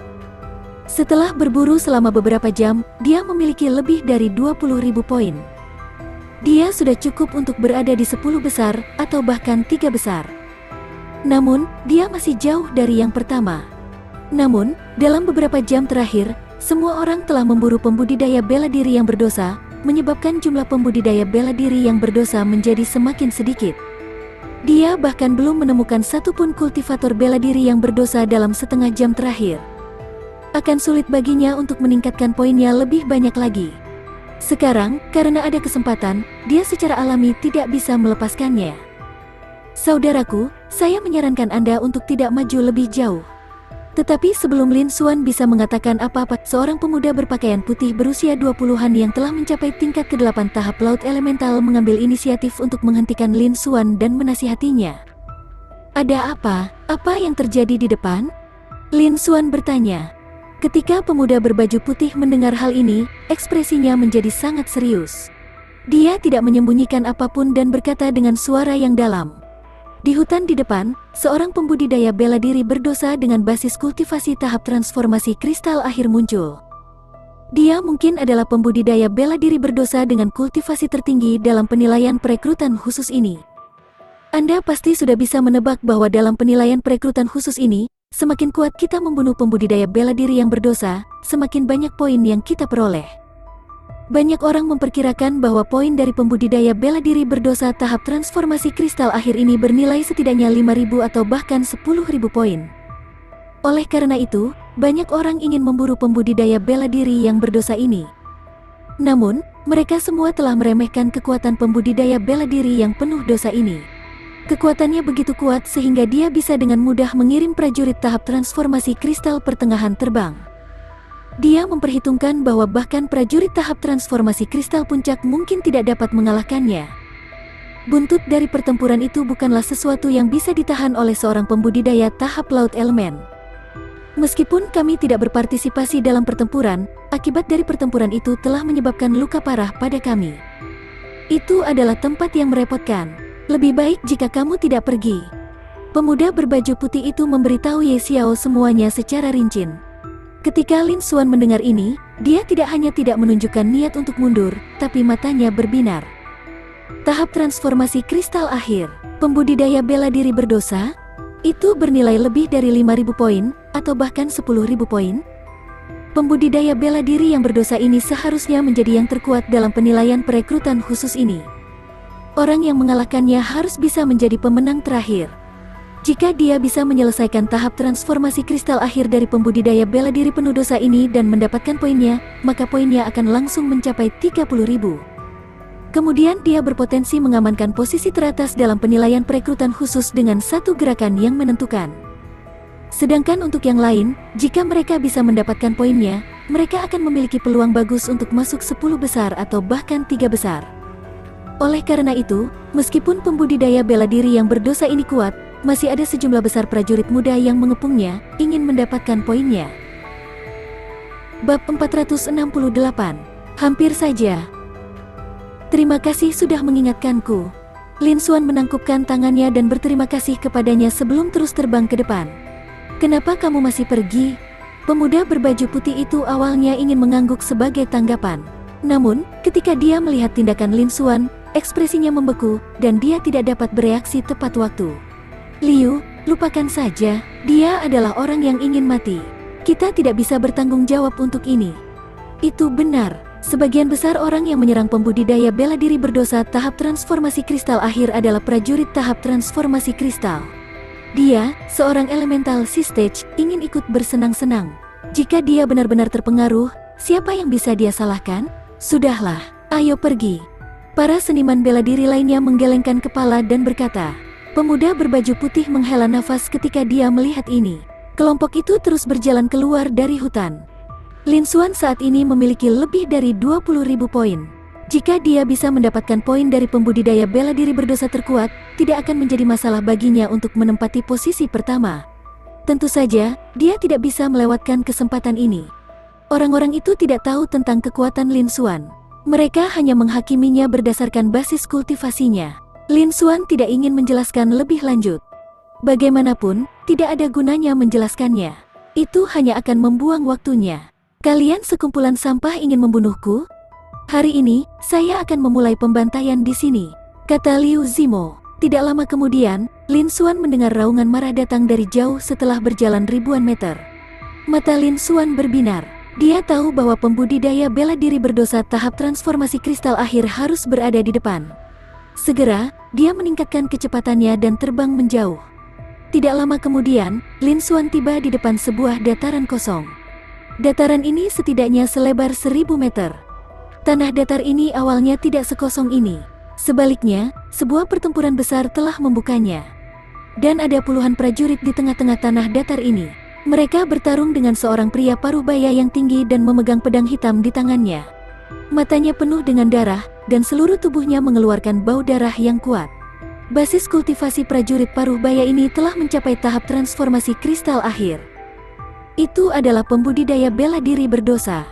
Setelah berburu selama beberapa jam, dia memiliki lebih dari 20.000 poin. Dia sudah cukup untuk berada di 10 besar atau bahkan 3 besar. Namun, dia masih jauh dari yang pertama. Namun, dalam beberapa jam terakhir, semua orang telah memburu pembudidaya bela diri yang berdosa, menyebabkan jumlah pembudidaya bela diri yang berdosa menjadi semakin sedikit. Dia bahkan belum menemukan satupun kultivator bela diri yang berdosa dalam setengah jam terakhir. Akan sulit baginya untuk meningkatkan poinnya lebih banyak lagi. Sekarang, karena ada kesempatan, dia secara alami tidak bisa melepaskannya. Saudaraku, saya menyarankan Anda untuk tidak maju lebih jauh. Tetapi sebelum Lin Xuan bisa mengatakan apa-apa, seorang pemuda berpakaian putih berusia 20-an yang telah mencapai tingkat ke-8 tahap laut elemental mengambil inisiatif untuk menghentikan Lin Xuan dan menasihatinya. Ada apa? Apa yang terjadi di depan? Lin Xuan bertanya. Ketika pemuda berbaju putih mendengar hal ini, ekspresinya menjadi sangat serius. Dia tidak menyembunyikan apapun dan berkata dengan suara yang dalam. Di hutan di depan, seorang pembudidaya bela diri berdosa dengan basis kultivasi tahap transformasi kristal akhir muncul. Dia mungkin adalah pembudidaya bela diri berdosa dengan kultivasi tertinggi dalam penilaian perekrutan khusus ini. Anda pasti sudah bisa menebak bahwa dalam penilaian perekrutan khusus ini, semakin kuat kita membunuh pembudidaya bela diri yang berdosa, semakin banyak poin yang kita peroleh. Banyak orang memperkirakan bahwa poin dari pembudidaya bela diri berdosa tahap transformasi kristal akhir ini bernilai setidaknya 5.000 atau bahkan 10.000 poin. Oleh karena itu, banyak orang ingin memburu pembudidaya bela diri yang berdosa ini. Namun, mereka semua telah meremehkan kekuatan pembudidaya bela diri yang penuh dosa ini. Kekuatannya begitu kuat sehingga dia bisa dengan mudah mengirim prajurit tahap transformasi kristal pertengahan terbang. Dia memperhitungkan bahwa bahkan prajurit tahap transformasi kristal puncak mungkin tidak dapat mengalahkannya. Buntut dari pertempuran itu bukanlah sesuatu yang bisa ditahan oleh seorang pembudidaya tahap laut elemen. Meskipun kami tidak berpartisipasi dalam pertempuran, akibat dari pertempuran itu telah menyebabkan luka parah pada kami. Itu adalah tempat yang merepotkan. Lebih baik jika kamu tidak pergi. Pemuda berbaju putih itu memberitahu Ye Xiao semuanya secara rinci. Ketika Lin Xuan mendengar ini, dia tidak hanya tidak menunjukkan niat untuk mundur, tapi matanya berbinar. Tahap transformasi kristal akhir, pembudidaya bela diri berdosa, itu bernilai lebih dari 5.000 poin, atau bahkan 10.000 poin. Pembudidaya bela diri yang berdosa ini seharusnya menjadi yang terkuat dalam penilaian perekrutan khusus ini. Orang yang mengalahkannya harus bisa menjadi pemenang terakhir. Jika dia bisa menyelesaikan tahap transformasi kristal akhir dari pembudidaya bela diri penuh dosa ini dan mendapatkan poinnya, maka poinnya akan langsung mencapai 30.000. Kemudian dia berpotensi mengamankan posisi teratas dalam penilaian perekrutan khusus dengan satu gerakan yang menentukan. Sedangkan untuk yang lain, jika mereka bisa mendapatkan poinnya, mereka akan memiliki peluang bagus untuk masuk 10 besar atau bahkan 3 besar. Oleh karena itu, meskipun pembudidaya bela diri yang berdosa ini kuat, masih ada sejumlah besar prajurit muda yang mengepungnya, ingin mendapatkan poinnya. Bab 468. Hampir saja. Terima kasih sudah mengingatkanku. Lin Xuan menangkupkan tangannya dan berterima kasih kepadanya sebelum terus terbang ke depan. Kenapa kamu masih pergi? Pemuda berbaju putih itu awalnya ingin mengangguk sebagai tanggapan. Namun, ketika dia melihat tindakan Lin Xuan, ekspresinya membeku, dan dia tidak dapat bereaksi tepat waktu. Liu, lupakan saja, dia adalah orang yang ingin mati. Kita tidak bisa bertanggung jawab untuk ini. Itu benar, sebagian besar orang yang menyerang pembudidaya bela diri berdosa tahap transformasi kristal akhir adalah prajurit tahap transformasi kristal. Dia, seorang elemental sea stage, ingin ikut bersenang-senang. Jika dia benar-benar terpengaruh, siapa yang bisa dia salahkan? Sudahlah, ayo pergi. Para seniman bela diri lainnya menggelengkan kepala dan berkata. Pemuda berbaju putih menghela nafas ketika dia melihat ini. Kelompok itu terus berjalan keluar dari hutan. Lin Xuan saat ini memiliki lebih dari 20.000 poin. Jika dia bisa mendapatkan poin dari pembudidaya bela diri berdosa terkuat, tidak akan menjadi masalah baginya untuk menempati posisi pertama. Tentu saja, dia tidak bisa melewatkan kesempatan ini. Orang-orang itu tidak tahu tentang kekuatan Lin Xuan. Mereka hanya menghakiminya berdasarkan basis kultivasinya. Lin Xuan tidak ingin menjelaskan lebih lanjut. Bagaimanapun, tidak ada gunanya menjelaskannya. Itu hanya akan membuang waktunya. Kalian sekumpulan sampah ingin membunuhku? Hari ini, saya akan memulai pembantaian di sini, kata Liu Zimo. Tidak lama kemudian, Lin Xuan mendengar raungan marah datang dari jauh setelah berjalan ribuan meter. Mata Lin Xuan berbinar. Dia tahu bahwa pembudidaya bela diri berdosa tahap transformasi kristal akhir harus berada di depan. Segera, dia meningkatkan kecepatannya dan terbang menjauh. Tidak lama kemudian, Lin Xuan tiba di depan sebuah dataran kosong. Dataran ini setidaknya selebar 1000 meter. Tanah datar ini awalnya tidak sekosong ini. Sebaliknya, sebuah pertempuran besar telah membukanya. Dan ada puluhan prajurit di tengah-tengah tanah datar ini. Mereka bertarung dengan seorang pria paruh baya yang tinggi dan memegang pedang hitam di tangannya. Matanya penuh dengan darah, dan seluruh tubuhnya mengeluarkan bau darah yang kuat. Basis kultivasi prajurit paruh baya ini telah mencapai tahap transformasi kristal akhir. Itu adalah pembudidaya bela diri berdosa.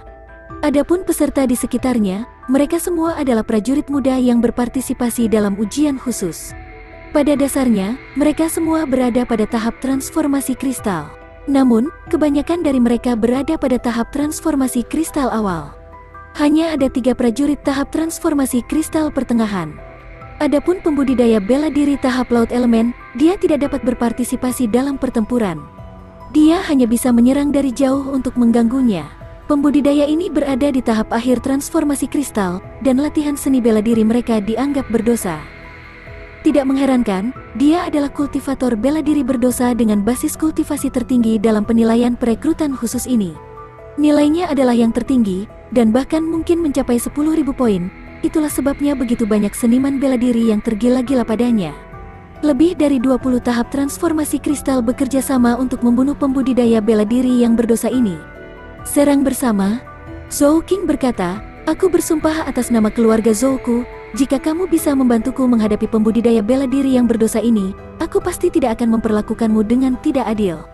Adapun peserta di sekitarnya, mereka semua adalah prajurit muda yang berpartisipasi dalam ujian khusus. Pada dasarnya, mereka semua berada pada tahap transformasi kristal. Namun, kebanyakan dari mereka berada pada tahap transformasi kristal awal. Hanya ada 3 prajurit tahap transformasi kristal pertengahan. Adapun pembudidaya bela diri tahap laut elemen, dia tidak dapat berpartisipasi dalam pertempuran. Dia hanya bisa menyerang dari jauh untuk mengganggunya. Pembudidaya ini berada di tahap akhir transformasi kristal, dan latihan seni bela diri mereka dianggap berdosa. Tidak mengherankan, dia adalah kultivator bela diri berdosa dengan basis kultivasi tertinggi dalam penilaian perekrutan khusus ini. Nilainya adalah yang tertinggi, dan bahkan mungkin mencapai 10.000 poin. Itulah sebabnya begitu banyak seniman bela diri yang tergila-gila padanya. Lebih dari 20 tahap transformasi kristal bekerja sama untuk membunuh pembudidaya bela diri yang berdosa ini. Serang bersama, Zhou Qing berkata, "Aku bersumpah atas nama keluarga Zhouku, jika kamu bisa membantuku menghadapi pembudidaya bela diri yang berdosa ini, aku pasti tidak akan memperlakukanmu dengan tidak adil."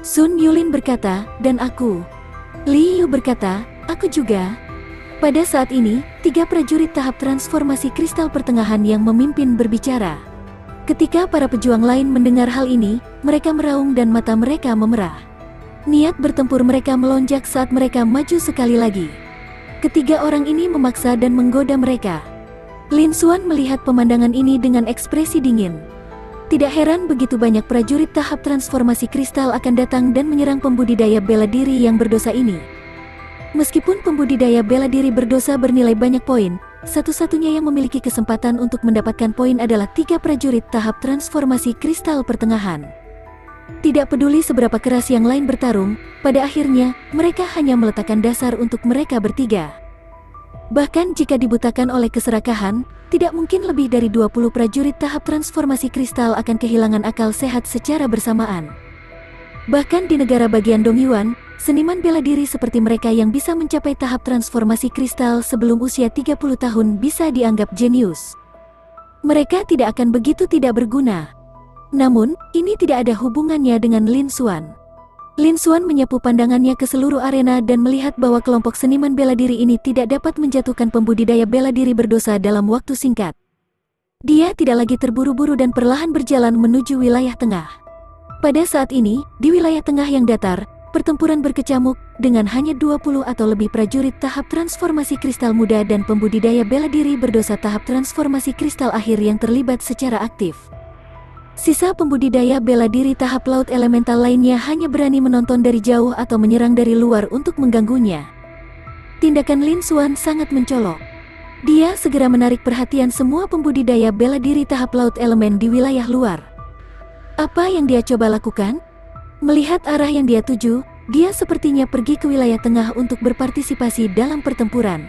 Sun Yulin berkata, "Dan aku." Li Yu berkata, "Aku juga." Pada saat ini, 3 prajurit tahap transformasi kristal pertengahan yang memimpin berbicara. Ketika para pejuang lain mendengar hal ini, mereka meraung dan mata mereka memerah. Niat bertempur mereka melonjak saat mereka maju sekali lagi. Ketiga orang ini memaksa dan menggoda mereka. Lin Xuan melihat pemandangan ini dengan ekspresi dingin. Tidak heran begitu banyak prajurit tahap transformasi kristal akan datang dan menyerang pembudidaya bela diri yang berdosa ini. Meskipun pembudidaya bela diri berdosa bernilai banyak poin, satu-satunya yang memiliki kesempatan untuk mendapatkan poin adalah 3 prajurit tahap transformasi kristal pertengahan. Tidak peduli seberapa keras yang lain bertarung, pada akhirnya, mereka hanya meletakkan dasar untuk mereka bertiga. Bahkan jika dibutakan oleh keserakahan, tidak mungkin lebih dari 20 prajurit tahap transformasi kristal akan kehilangan akal sehat secara bersamaan. Bahkan di negara bagian Dongyuan, seniman bela diri seperti mereka yang bisa mencapai tahap transformasi kristal sebelum usia 30 tahun bisa dianggap jenius. Mereka tidak akan begitu tidak berguna. Namun, ini tidak ada hubungannya dengan Lin Xuan. Lin Xuan menyapu pandangannya ke seluruh arena dan melihat bahwa kelompok seniman bela diri ini tidak dapat menjatuhkan pembudidaya bela diri berdosa dalam waktu singkat. Dia tidak lagi terburu-buru dan perlahan berjalan menuju wilayah tengah. Pada saat ini, di wilayah tengah yang datar, pertempuran berkecamuk, dengan hanya 20 atau lebih prajurit tahap transformasi kristal muda dan pembudidaya bela diri berdosa tahap transformasi kristal akhir yang terlibat secara aktif. Sisa pembudidaya bela diri tahap laut elemental lainnya hanya berani menonton dari jauh atau menyerang dari luar untuk mengganggunya. Tindakan Lin Xuan sangat mencolok. Dia segera menarik perhatian semua pembudidaya bela diri tahap laut elemen di wilayah luar. Apa yang dia coba lakukan? Melihat arah yang dia tuju, dia sepertinya pergi ke wilayah tengah untuk berpartisipasi dalam pertempuran.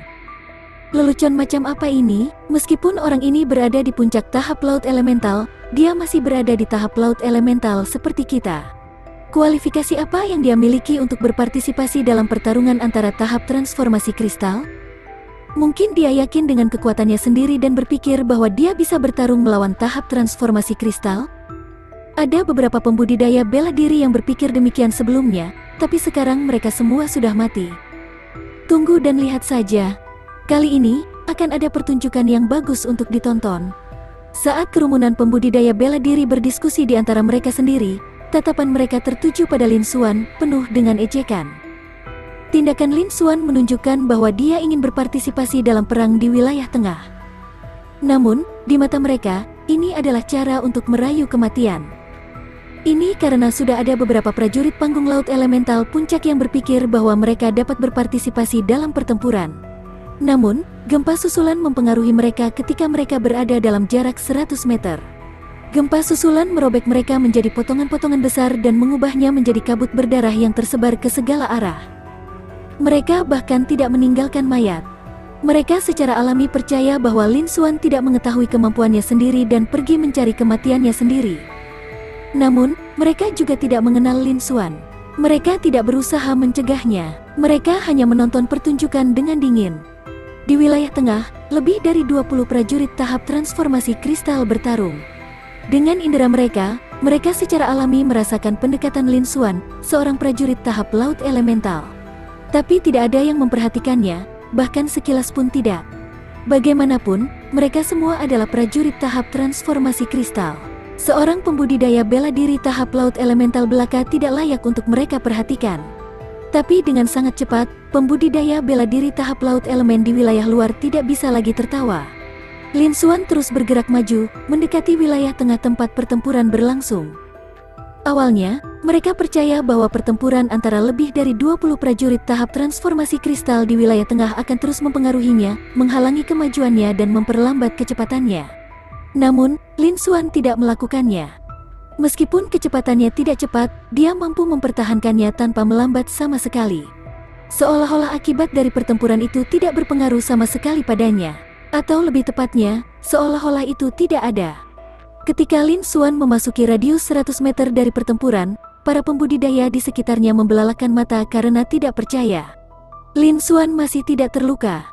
Lelucon macam apa ini? Meskipun orang ini berada di puncak tahap laut elemental, dia masih berada di tahap laut elemental seperti kita. Kualifikasi apa yang dia miliki untuk berpartisipasi dalam pertarungan antara tahap transformasi kristal? Mungkin dia yakin dengan kekuatannya sendiri dan berpikir bahwa dia bisa bertarung melawan tahap transformasi kristal? Ada beberapa pembudidaya bela diri yang berpikir demikian sebelumnya, tapi sekarang mereka semua sudah mati. Tunggu dan lihat saja. Kali ini, akan ada pertunjukan yang bagus untuk ditonton. Saat kerumunan pembudidaya bela diri berdiskusi di antara mereka sendiri, tatapan mereka tertuju pada Lin Xuan, penuh dengan ejekan. Tindakan Lin Xuan menunjukkan bahwa dia ingin berpartisipasi dalam perang di wilayah tengah. Namun, di mata mereka, ini adalah cara untuk merayu kematian. Ini karena sudah ada beberapa prajurit panggung laut elemental puncak yang berpikir bahwa mereka dapat berpartisipasi dalam pertempuran. Namun, gempa susulan mempengaruhi mereka ketika mereka berada dalam jarak 100 meter. Gempa susulan merobek mereka menjadi potongan-potongan besar dan mengubahnya menjadi kabut berdarah yang tersebar ke segala arah. Mereka bahkan tidak meninggalkan mayat. Mereka secara alami percaya bahwa Lin Xuan tidak mengetahui kemampuannya sendiri dan pergi mencari kematiannya sendiri. Namun, mereka juga tidak mengenal Lin Xuan. Mereka tidak berusaha mencegahnya. Mereka hanya menonton pertunjukan dengan dingin. Di wilayah tengah, lebih dari 20 prajurit tahap transformasi kristal bertarung. Dengan indera mereka, mereka secara alami merasakan pendekatan Lin Xuan, seorang prajurit tahap laut elemental. Tapi tidak ada yang memperhatikannya, bahkan sekilas pun tidak. Bagaimanapun, mereka semua adalah prajurit tahap transformasi kristal. Seorang pembudidaya bela diri tahap laut elemental belaka tidak layak untuk mereka perhatikan. Tapi dengan sangat cepat, pembudidaya bela diri tahap laut elemen di wilayah luar tidak bisa lagi tertawa. Lin Xuan terus bergerak maju, mendekati wilayah tengah tempat pertempuran berlangsung. Awalnya, mereka percaya bahwa pertempuran antara lebih dari 20 prajurit tahap transformasi kristal di wilayah tengah akan terus mempengaruhinya, menghalangi kemajuannya dan memperlambat kecepatannya. Namun, Lin Xuan tidak melakukannya. Meskipun kecepatannya tidak cepat, dia mampu mempertahankannya tanpa melambat sama sekali. Seolah-olah akibat dari pertempuran itu tidak berpengaruh sama sekali padanya. Atau lebih tepatnya, seolah-olah itu tidak ada. Ketika Lin Xuan memasuki radius 100 meter dari pertempuran, para pembudidaya di sekitarnya membelalakan mata karena tidak percaya. Lin Xuan masih tidak terluka.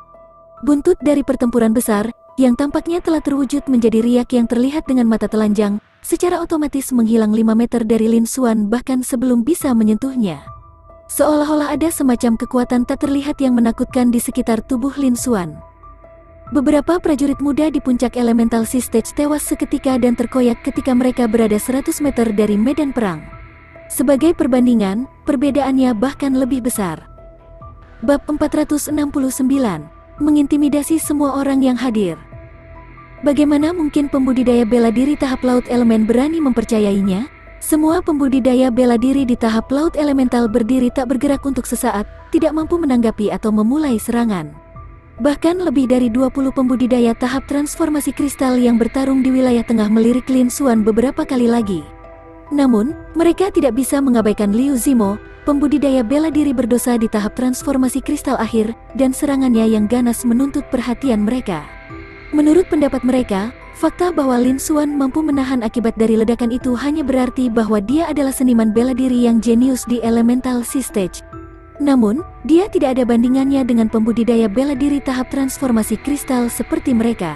Buntut dari pertempuran besar, yang tampaknya telah terwujud menjadi riak yang terlihat dengan mata telanjang, secara otomatis menghilang 5 meter dari Lin Xuan bahkan sebelum bisa menyentuhnya. Seolah-olah ada semacam kekuatan tak terlihat yang menakutkan di sekitar tubuh Lin Xuan. Beberapa prajurit muda di puncak elemental sea stage tewas seketika dan terkoyak ketika mereka berada 100 meter dari medan perang. Sebagai perbandingan, perbedaannya bahkan lebih besar. Bab 469, mengintimidasi semua orang yang hadir. Bagaimana mungkin pembudidaya bela diri tahap laut elemen berani mempercayainya? Semua pembudidaya bela diri di tahap laut elemental berdiri tak bergerak untuk sesaat, tidak mampu menanggapi atau memulai serangan. Bahkan lebih dari 20 pembudidaya tahap transformasi kristal yang bertarung di wilayah tengah melirik Lin Xuan beberapa kali lagi. Namun, mereka tidak bisa mengabaikan Liu Zimo, pembudidaya bela diri berdosa di tahap transformasi kristal akhir, dan serangannya yang ganas menuntut perhatian mereka. Menurut pendapat mereka, fakta bahwa Lin Xuan mampu menahan akibat dari ledakan itu hanya berarti bahwa dia adalah seniman bela diri yang jenius di elemental sea stage. Namun, dia tidak ada bandingannya dengan pembudidaya bela diri tahap transformasi kristal seperti mereka.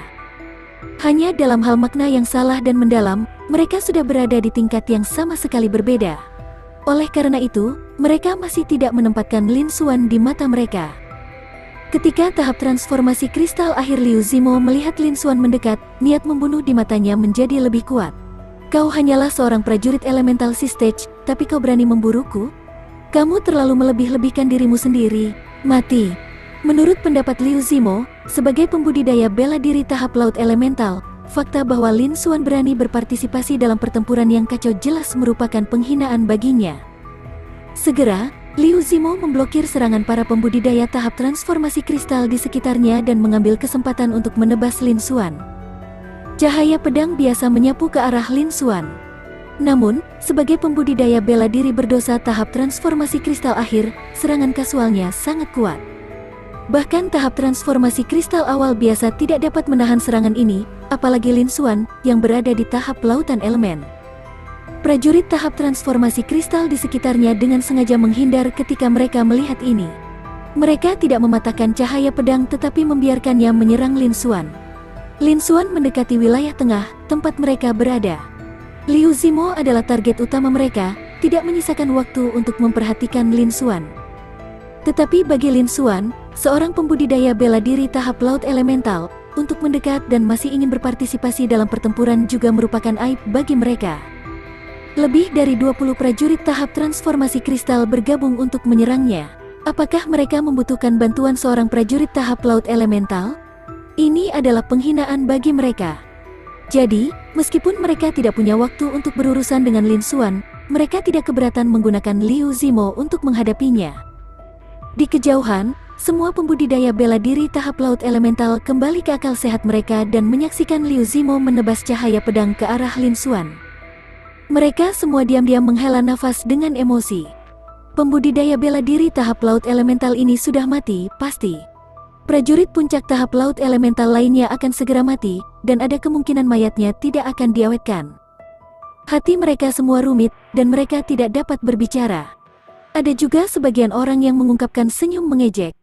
Hanya dalam hal makna yang salah dan mendalam, mereka sudah berada di tingkat yang sama sekali berbeda. Oleh karena itu, mereka masih tidak menempatkan Lin Xuan di mata mereka. Ketika tahap transformasi kristal akhir, Liu Zimo melihat Lin Xuan mendekat, niat membunuh di matanya menjadi lebih kuat. Kau hanyalah seorang prajurit elemental sea stage, tapi kau berani memburuku? Kamu terlalu melebih-lebihkan dirimu sendiri. Mati. Menurut pendapat Liu Zimo, sebagai pembudidaya bela diri tahap laut elemental, fakta bahwa Lin Xuan berani berpartisipasi dalam pertempuran yang kacau jelas merupakan penghinaan baginya. Segera, Liu Zimo memblokir serangan para pembudidaya tahap transformasi kristal di sekitarnya dan mengambil kesempatan untuk menebas Lin Xuan. Cahaya pedang biasa menyapu ke arah Lin Xuan. Namun, sebagai pembudidaya bela diri berdosa tahap transformasi kristal akhir, serangan kasualnya sangat kuat. Bahkan tahap transformasi kristal awal biasa tidak dapat menahan serangan ini, apalagi Lin Xuan yang berada di tahap lautan elemen. Prajurit tahap transformasi kristal di sekitarnya dengan sengaja menghindar ketika mereka melihat ini. Mereka tidak mematahkan cahaya pedang tetapi membiarkannya menyerang Lin Xuan. Lin Xuan mendekati wilayah tengah, tempat mereka berada. Liu Zimo adalah target utama mereka, tidak menyisakan waktu untuk memperhatikan Lin Xuan. Tetapi bagi Lin Xuan, seorang pembudidaya bela diri tahap laut elemental, untuk mendekat dan masih ingin berpartisipasi dalam pertempuran juga merupakan aib bagi mereka. Lebih dari 20 prajurit tahap transformasi kristal bergabung untuk menyerangnya. Apakah mereka membutuhkan bantuan seorang prajurit tahap laut elemental? Ini adalah penghinaan bagi mereka. Jadi, meskipun mereka tidak punya waktu untuk berurusan dengan Lin Xuan, mereka tidak keberatan menggunakan Liu Zimo untuk menghadapinya. Di kejauhan, semua pembudidaya bela diri tahap laut elemental kembali ke akal sehat mereka dan menyaksikan Liu Zimo menebas cahaya pedang ke arah Lin Xuan. Mereka semua diam-diam menghela nafas dengan emosi. Pembudidaya bela diri tahap laut elemental ini sudah mati, pasti. Prajurit puncak tahap laut elemental lainnya akan segera mati, dan ada kemungkinan mayatnya tidak akan diawetkan. Hati mereka semua rumit, dan mereka tidak dapat berbicara. Ada juga sebagian orang yang mengungkapkan senyum mengejek.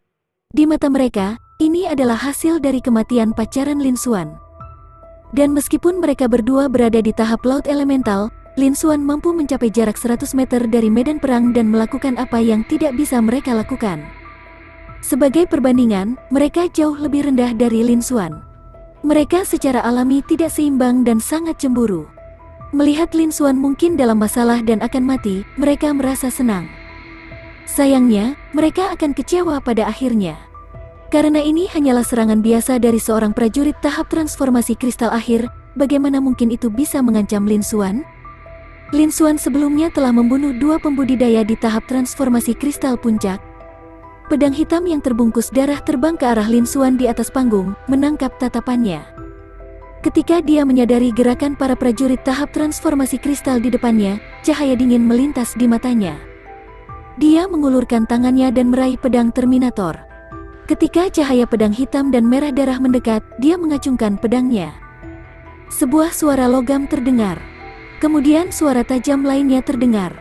Di mata mereka, ini adalah hasil dari kematian pacaran Lin Xuan. Dan meskipun mereka berdua berada di tahap laut elemental, Lin Xuan mampu mencapai jarak 100 meter dari medan perang dan melakukan apa yang tidak bisa mereka lakukan. Sebagai perbandingan, mereka jauh lebih rendah dari Lin Xuan. Mereka secara alami tidak seimbang dan sangat cemburu. Melihat Lin Xuan mungkin dalam masalah dan akan mati, mereka merasa senang. Sayangnya, mereka akan kecewa pada akhirnya. Karena ini hanyalah serangan biasa dari seorang prajurit tahap transformasi kristal akhir, bagaimana mungkin itu bisa mengancam Lin Xuan? Lin Xuan sebelumnya telah membunuh 2 pembudidaya di tahap transformasi kristal puncak. Pedang hitam yang terbungkus darah terbang ke arah Lin Xuan di atas panggung, menangkap tatapannya. Ketika dia menyadari gerakan para prajurit tahap transformasi kristal di depannya, cahaya dingin melintas di matanya. Dia mengulurkan tangannya dan meraih pedang Terminator. Ketika cahaya pedang hitam dan merah darah mendekat, dia mengacungkan pedangnya. Sebuah suara logam terdengar. Kemudian suara tajam lainnya terdengar.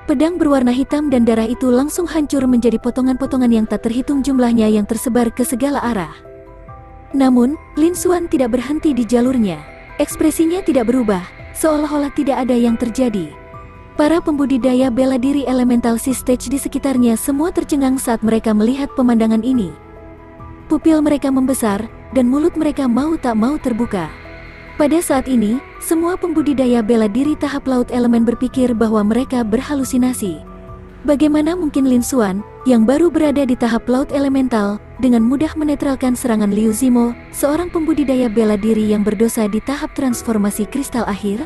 Pedang berwarna hitam dan darah itu langsung hancur menjadi potongan-potongan yang tak terhitung jumlahnya yang tersebar ke segala arah. Namun, Lin Xuan tidak berhenti di jalurnya. Ekspresinya tidak berubah, seolah-olah tidak ada yang terjadi. Para pembudidaya bela diri elemental Sea Stage di sekitarnya semua tercengang saat mereka melihat pemandangan ini. Pupil mereka membesar, dan mulut mereka mau tak mau terbuka. Pada saat ini, semua pembudidaya bela diri tahap laut elemen berpikir bahwa mereka berhalusinasi. Bagaimana mungkin Lin Xuan, yang baru berada di tahap laut elemental, dengan mudah menetralkan serangan Liu Zimo, seorang pembudidaya bela diri yang berdosa di tahap transformasi kristal akhir?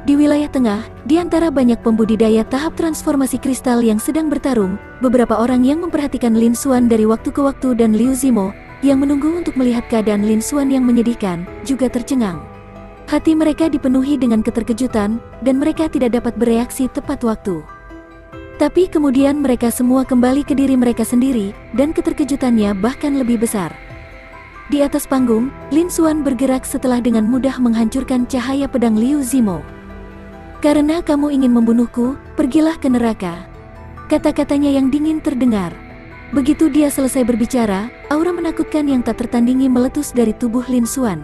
Di wilayah tengah, di antara banyak pembudidaya tahap transformasi kristal yang sedang bertarung, beberapa orang yang memperhatikan Lin Xuan dari waktu ke waktu dan Liu Zimo, yang menunggu untuk melihat keadaan Lin Xuan yang menyedihkan, juga tercengang. Hati mereka dipenuhi dengan keterkejutan, dan mereka tidak dapat bereaksi tepat waktu. Tapi kemudian mereka semua kembali ke diri mereka sendiri, dan keterkejutannya bahkan lebih besar. Di atas panggung, Lin Xuan bergerak setelah dengan mudah menghancurkan cahaya pedang Liu Zimo. "Karena kamu ingin membunuhku, pergilah ke neraka." Kata-katanya yang dingin terdengar. Begitu dia selesai berbicara, aura menakutkan yang tak tertandingi meletus dari tubuh Lin Xuan.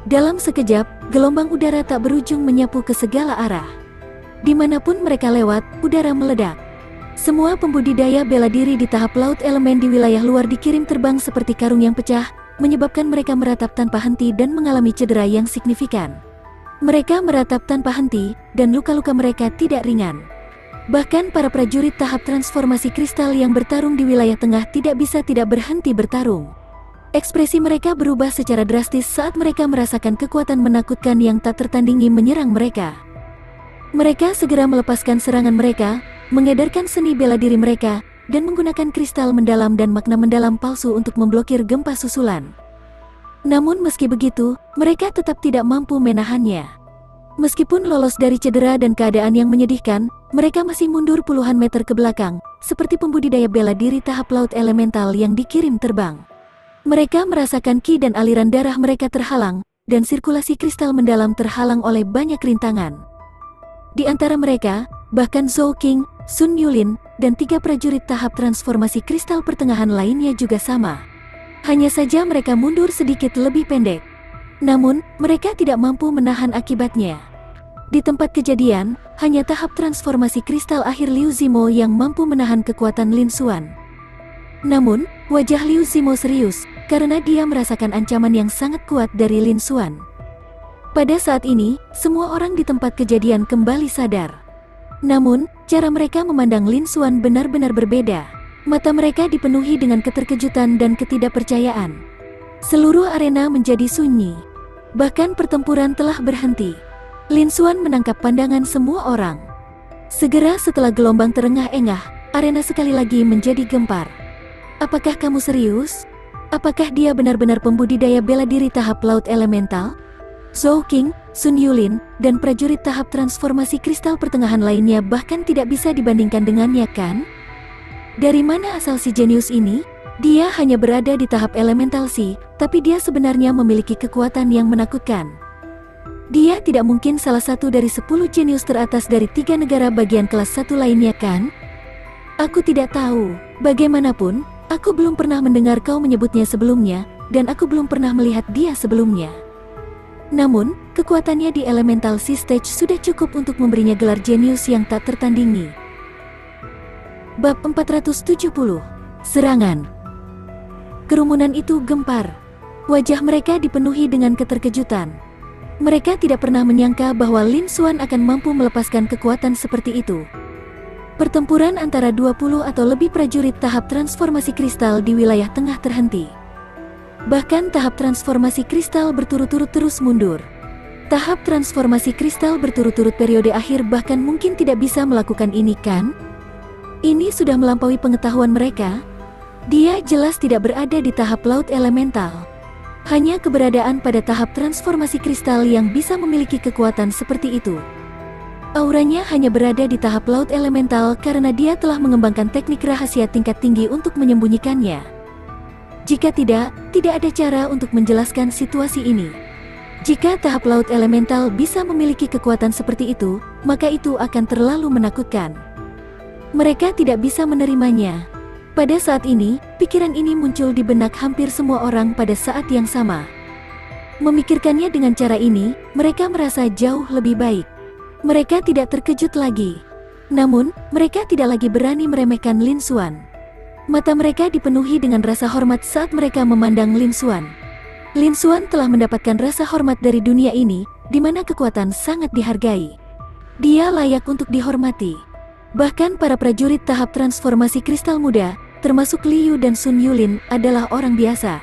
Dalam sekejap, gelombang udara tak berujung menyapu ke segala arah. Dimanapun mereka lewat, udara meledak. Semua pembudidaya bela diri di tahap laut elemen di wilayah luar dikirim terbang seperti karung yang pecah, menyebabkan mereka meratap tanpa henti dan mengalami cedera yang signifikan. Mereka meratap tanpa henti, dan luka-luka mereka tidak ringan. Bahkan para prajurit tahap transformasi kristal yang bertarung di wilayah tengah tidak bisa tidak berhenti bertarung. Ekspresi mereka berubah secara drastis saat mereka merasakan kekuatan menakutkan yang tak tertandingi menyerang mereka. Mereka segera melepaskan serangan mereka, mengedarkan seni bela diri mereka, dan menggunakan kristal mendalam dan makna mendalam palsu untuk memblokir gempa susulan. Namun meski begitu, mereka tetap tidak mampu menahannya. Meskipun lolos dari cedera dan keadaan yang menyedihkan, mereka masih mundur puluhan meter ke belakang, seperti pembudidaya bela diri tahap laut elemental yang dikirim terbang. Mereka merasakan ki dan aliran darah mereka terhalang, dan sirkulasi kristal mendalam terhalang oleh banyak rintangan. Di antara mereka, bahkan Zhou Qing, Sun Yulin, dan 3 prajurit tahap transformasi kristal pertengahan lainnya juga sama. Hanya saja mereka mundur sedikit lebih pendek. Namun, mereka tidak mampu menahan akibatnya. Di tempat kejadian, hanya tahap transformasi kristal akhir Liu Zimo yang mampu menahan kekuatan Lin Xuan. Namun, wajah Liu Zimo serius, karena dia merasakan ancaman yang sangat kuat dari Lin Xuan. Pada saat ini, semua orang di tempat kejadian kembali sadar. Namun, cara mereka memandang Lin Xuan benar-benar berbeda. Mata mereka dipenuhi dengan keterkejutan dan ketidakpercayaan. Seluruh arena menjadi sunyi. Bahkan pertempuran telah berhenti. Lin Xuan menangkap pandangan semua orang. Segera setelah gelombang terengah-engah, arena sekali lagi menjadi gempar. Apakah kamu serius? Apakah dia benar-benar pembudidaya bela diri tahap laut elemental? Zhou Qing, Sun Yulin, dan prajurit tahap transformasi kristal pertengahan lainnya bahkan tidak bisa dibandingkan dengannya, kan? Dari mana asal si jenius ini? Dia hanya berada di tahap elemental sih, tapi dia sebenarnya memiliki kekuatan yang menakutkan. Dia tidak mungkin salah satu dari 10 jenius teratas dari 3 negara bagian kelas 1 lainnya, kan? Aku tidak tahu. Bagaimanapun, aku belum pernah mendengar kau menyebutnya sebelumnya, dan aku belum pernah melihat dia sebelumnya. Namun, kekuatannya di Elemental Sea Stage sudah cukup untuk memberinya gelar jenius yang tak tertandingi. Bab 470. Serangan. Kerumunan itu gempar. Wajah mereka dipenuhi dengan keterkejutan. Mereka tidak pernah menyangka bahwa Lin Xuan akan mampu melepaskan kekuatan seperti itu. Pertempuran antara 20 atau lebih prajurit tahap transformasi kristal di wilayah tengah terhenti. Bahkan tahap transformasi kristal berturut-turut terus mundur. Tahap transformasi kristal berturut-turut periode akhir bahkan mungkin tidak bisa melakukan ini, kan? Ini sudah melampaui pengetahuan mereka. Dia jelas tidak berada di tahap laut elemental. Hanya keberadaan pada tahap transformasi kristal yang bisa memiliki kekuatan seperti itu. Auranya hanya berada di tahap laut elemental karena dia telah mengembangkan teknik rahasia tingkat tinggi untuk menyembunyikannya. Jika tidak ada cara untuk menjelaskan situasi ini. Jika tahap laut elemental bisa memiliki kekuatan seperti itu, maka itu akan terlalu menakutkan. Mereka tidak bisa menerimanya. Pada saat ini, pikiran ini muncul di benak hampir semua orang pada saat yang sama. Memikirkannya dengan cara ini, mereka merasa jauh lebih baik. Mereka tidak terkejut lagi. Namun, mereka tidak lagi berani meremehkan Lin Xuan. Mata mereka dipenuhi dengan rasa hormat saat mereka memandang Lin Xuan. Lin Xuan telah mendapatkan rasa hormat dari dunia ini, di mana kekuatan sangat dihargai. Dia layak untuk dihormati. Bahkan para prajurit tahap transformasi kristal muda, termasuk Liu dan Sun Yulin, adalah orang biasa.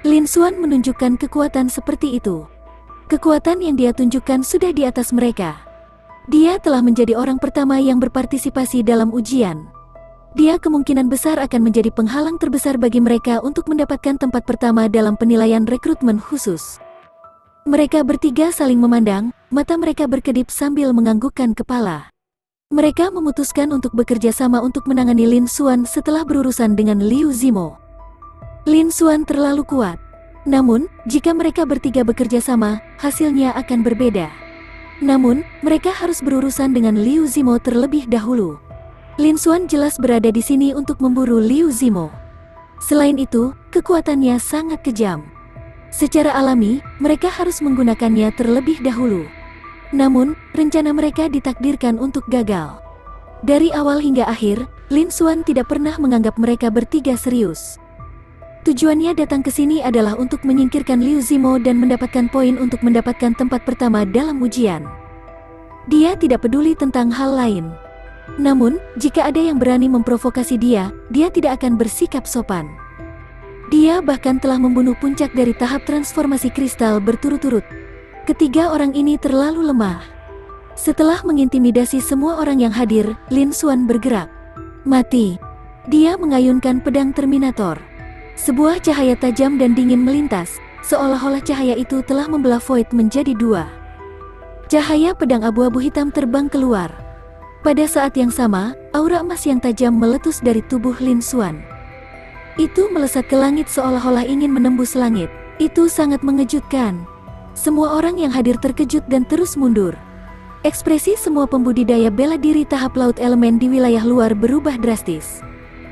Lin Xuan menunjukkan kekuatan seperti itu. Kekuatan yang dia tunjukkan sudah di atas mereka. Dia telah menjadi orang pertama yang berpartisipasi dalam ujian. Dia kemungkinan besar akan menjadi penghalang terbesar bagi mereka untuk mendapatkan tempat pertama dalam penilaian rekrutmen khusus. Mereka bertiga saling memandang, mata mereka berkedip sambil menganggukkan kepala. Mereka memutuskan untuk bekerja sama untuk menangani Lin Xuan setelah berurusan dengan Liu Zimo. Lin Xuan terlalu kuat. Namun, jika mereka bertiga bekerja sama, hasilnya akan berbeda. Namun, mereka harus berurusan dengan Liu Zimo terlebih dahulu. Lin Xuan jelas berada di sini untuk memburu Liu Zimo. Selain itu, kekuatannya sangat kejam. Secara alami, mereka harus menggunakannya terlebih dahulu. Namun, rencana mereka ditakdirkan untuk gagal. Dari awal hingga akhir, Lin Xuan tidak pernah menganggap mereka bertiga serius. Tujuannya datang ke sini adalah untuk menyingkirkan Liu Zimo dan mendapatkan poin untuk mendapatkan tempat pertama dalam ujian. Dia tidak peduli tentang hal lain. Namun, jika ada yang berani memprovokasi dia tidak akan bersikap sopan. Dia bahkan telah membunuh puncak dari tahap transformasi kristal berturut-turut. Ketiga orang ini terlalu lemah. Setelah mengintimidasi semua orang yang hadir, Lin Xuan bergerak. Mati. Dia mengayunkan pedang Terminator. Sebuah cahaya tajam dan dingin melintas, seolah-olah cahaya itu telah membelah Void menjadi dua. Cahaya pedang abu-abu hitam terbang keluar. Pada saat yang sama, aura emas yang tajam meletus dari tubuh Lin Xuan. Itu melesat ke langit seolah-olah ingin menembus langit. Itu sangat mengejutkan. Semua orang yang hadir terkejut dan terus mundur. Ekspresi semua pembudidaya bela diri tahap laut elemen di wilayah luar berubah drastis.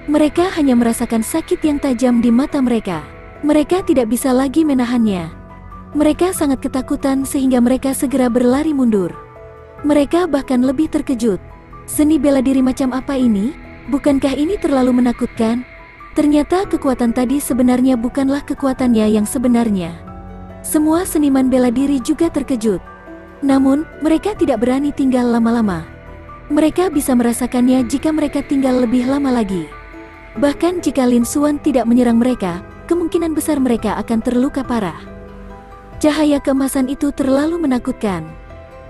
Mereka hanya merasakan sakit yang tajam di mata mereka. Mereka tidak bisa lagi menahannya. Mereka sangat ketakutan sehingga mereka segera berlari mundur. Mereka bahkan lebih terkejut. Seni bela diri macam apa ini? Bukankah ini terlalu menakutkan? Ternyata kekuatan tadi sebenarnya bukanlah kekuatannya yang sebenarnya. Semua seniman bela diri juga terkejut. Namun, mereka tidak berani tinggal lama-lama. Mereka bisa merasakannya jika mereka tinggal lebih lama lagi. Bahkan jika Lin Xuan tidak menyerang mereka, kemungkinan besar mereka akan terluka parah. Cahaya keemasan itu terlalu menakutkan.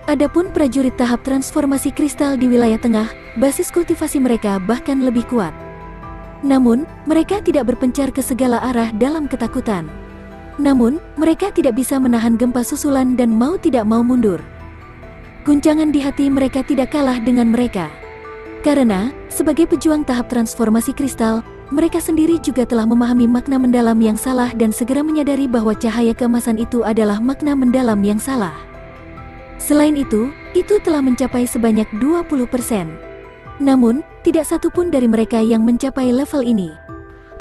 Adapun prajurit tahap transformasi kristal di wilayah tengah, basis kultivasi mereka bahkan lebih kuat. Namun, mereka tidak berpencar ke segala arah dalam ketakutan. Namun, mereka tidak bisa menahan gempa susulan dan mau tidak mau mundur. Guncangan di hati mereka tidak kalah dengan mereka. Karena, sebagai pejuang tahap transformasi kristal, mereka sendiri juga telah memahami makna mendalam yang salah dan segera menyadari bahwa cahaya keemasan itu adalah makna mendalam yang salah. Selain itu telah mencapai sebanyak 20%. Namun, tidak satupun dari mereka yang mencapai level ini.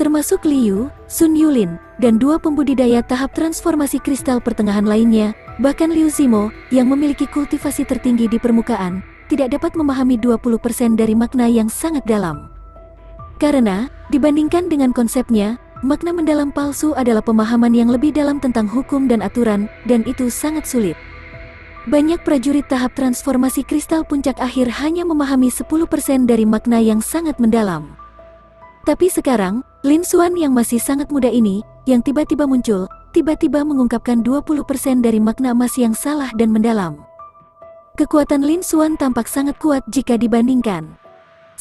Termasuk Liu, Sun Yulin, dan dua pembudidaya tahap transformasi kristal pertengahan lainnya, bahkan Liu Zimo, yang memiliki kultivasi tertinggi di permukaan, tidak dapat memahami 20% dari makna yang sangat dalam. Karena, dibandingkan dengan konsepnya, makna mendalam palsu adalah pemahaman yang lebih dalam tentang hukum dan aturan, dan itu sangat sulit. Banyak prajurit tahap transformasi kristal puncak akhir hanya memahami 10% dari makna yang sangat mendalam. Tapi sekarang, Lin Xuan yang masih sangat muda ini, yang tiba-tiba muncul, tiba-tiba mengungkapkan 20% dari makna emas yang salah dan mendalam. Kekuatan Lin Xuan tampak sangat kuat jika dibandingkan.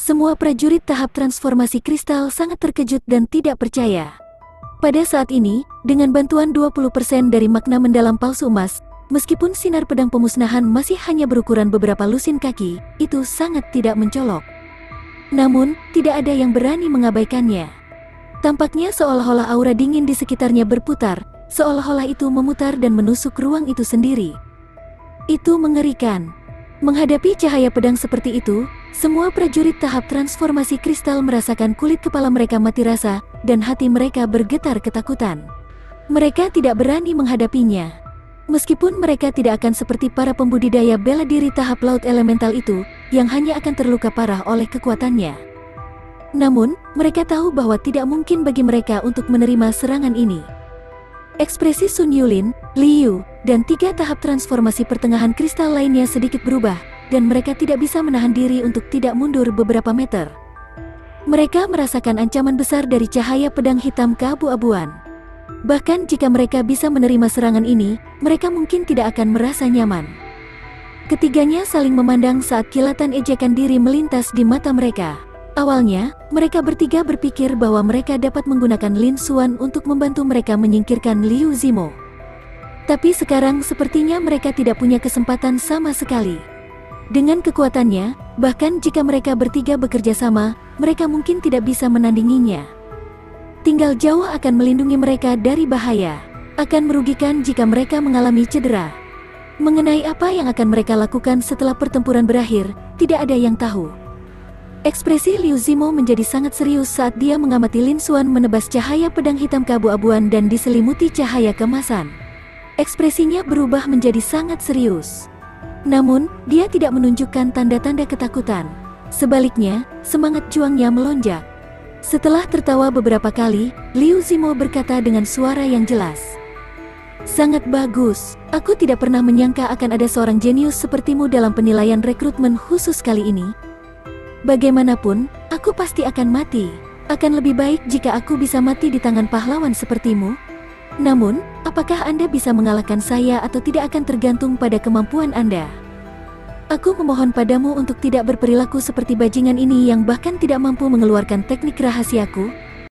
Semua prajurit tahap transformasi kristal sangat terkejut dan tidak percaya. Pada saat ini, dengan bantuan 20% dari makna mendalam palsu emas, meskipun sinar pedang pemusnahan masih hanya berukuran beberapa lusin kaki, itu sangat tidak mencolok. Namun, tidak ada yang berani mengabaikannya. Tampaknya seolah-olah aura dingin di sekitarnya berputar, seolah-olah itu memutar dan menusuk ruang itu sendiri. Itu mengerikan. Menghadapi cahaya pedang seperti itu, semua prajurit tahap transformasi kristal merasakan kulit kepala mereka mati rasa, dan hati mereka bergetar ketakutan. Mereka tidak berani menghadapinya. Meskipun mereka tidak akan seperti para pembudidaya bela diri tahap laut elemental itu, yang hanya akan terluka parah oleh kekuatannya. Namun, mereka tahu bahwa tidak mungkin bagi mereka untuk menerima serangan ini. Ekspresi Sun Yulin, Liu, dan tiga tahap transformasi pertengahan kristal lainnya sedikit berubah, dan mereka tidak bisa menahan diri untuk tidak mundur beberapa meter. Mereka merasakan ancaman besar dari cahaya pedang hitam keabu-abuan. Bahkan jika mereka bisa menerima serangan ini, mereka mungkin tidak akan merasa nyaman. Ketiganya saling memandang saat kilatan ejekan diri melintas di mata mereka. Awalnya, mereka bertiga berpikir bahwa mereka dapat menggunakan Lin Xuan untuk membantu mereka menyingkirkan Liu Zimo. Tapi sekarang sepertinya mereka tidak punya kesempatan sama sekali. Dengan kekuatannya, bahkan jika mereka bertiga bekerja sama, mereka mungkin tidak bisa menandinginya. Tinggal jauh akan melindungi mereka dari bahaya. Akan merugikan jika mereka mengalami cedera. Mengenai apa yang akan mereka lakukan setelah pertempuran berakhir, tidak ada yang tahu. Ekspresi Liu Zimo menjadi sangat serius saat dia mengamati Lin Xuan menebas cahaya pedang hitam keabu-abuan dan diselimuti cahaya keemasan. Ekspresinya berubah menjadi sangat serius. Namun, dia tidak menunjukkan tanda-tanda ketakutan. Sebaliknya, semangat juangnya melonjak. Setelah tertawa beberapa kali, Liu Zimo berkata dengan suara yang jelas. Sangat bagus, aku tidak pernah menyangka akan ada seorang jenius sepertimu dalam penilaian rekrutmen khusus kali ini. Bagaimanapun, aku pasti akan mati. Akan lebih baik jika aku bisa mati di tangan pahlawan sepertimu. Namun, apakah Anda bisa mengalahkan saya atau tidak akan tergantung pada kemampuan Anda. Aku memohon padamu untuk tidak berperilaku seperti bajingan ini yang bahkan tidak mampu mengeluarkan teknik rahasiaku.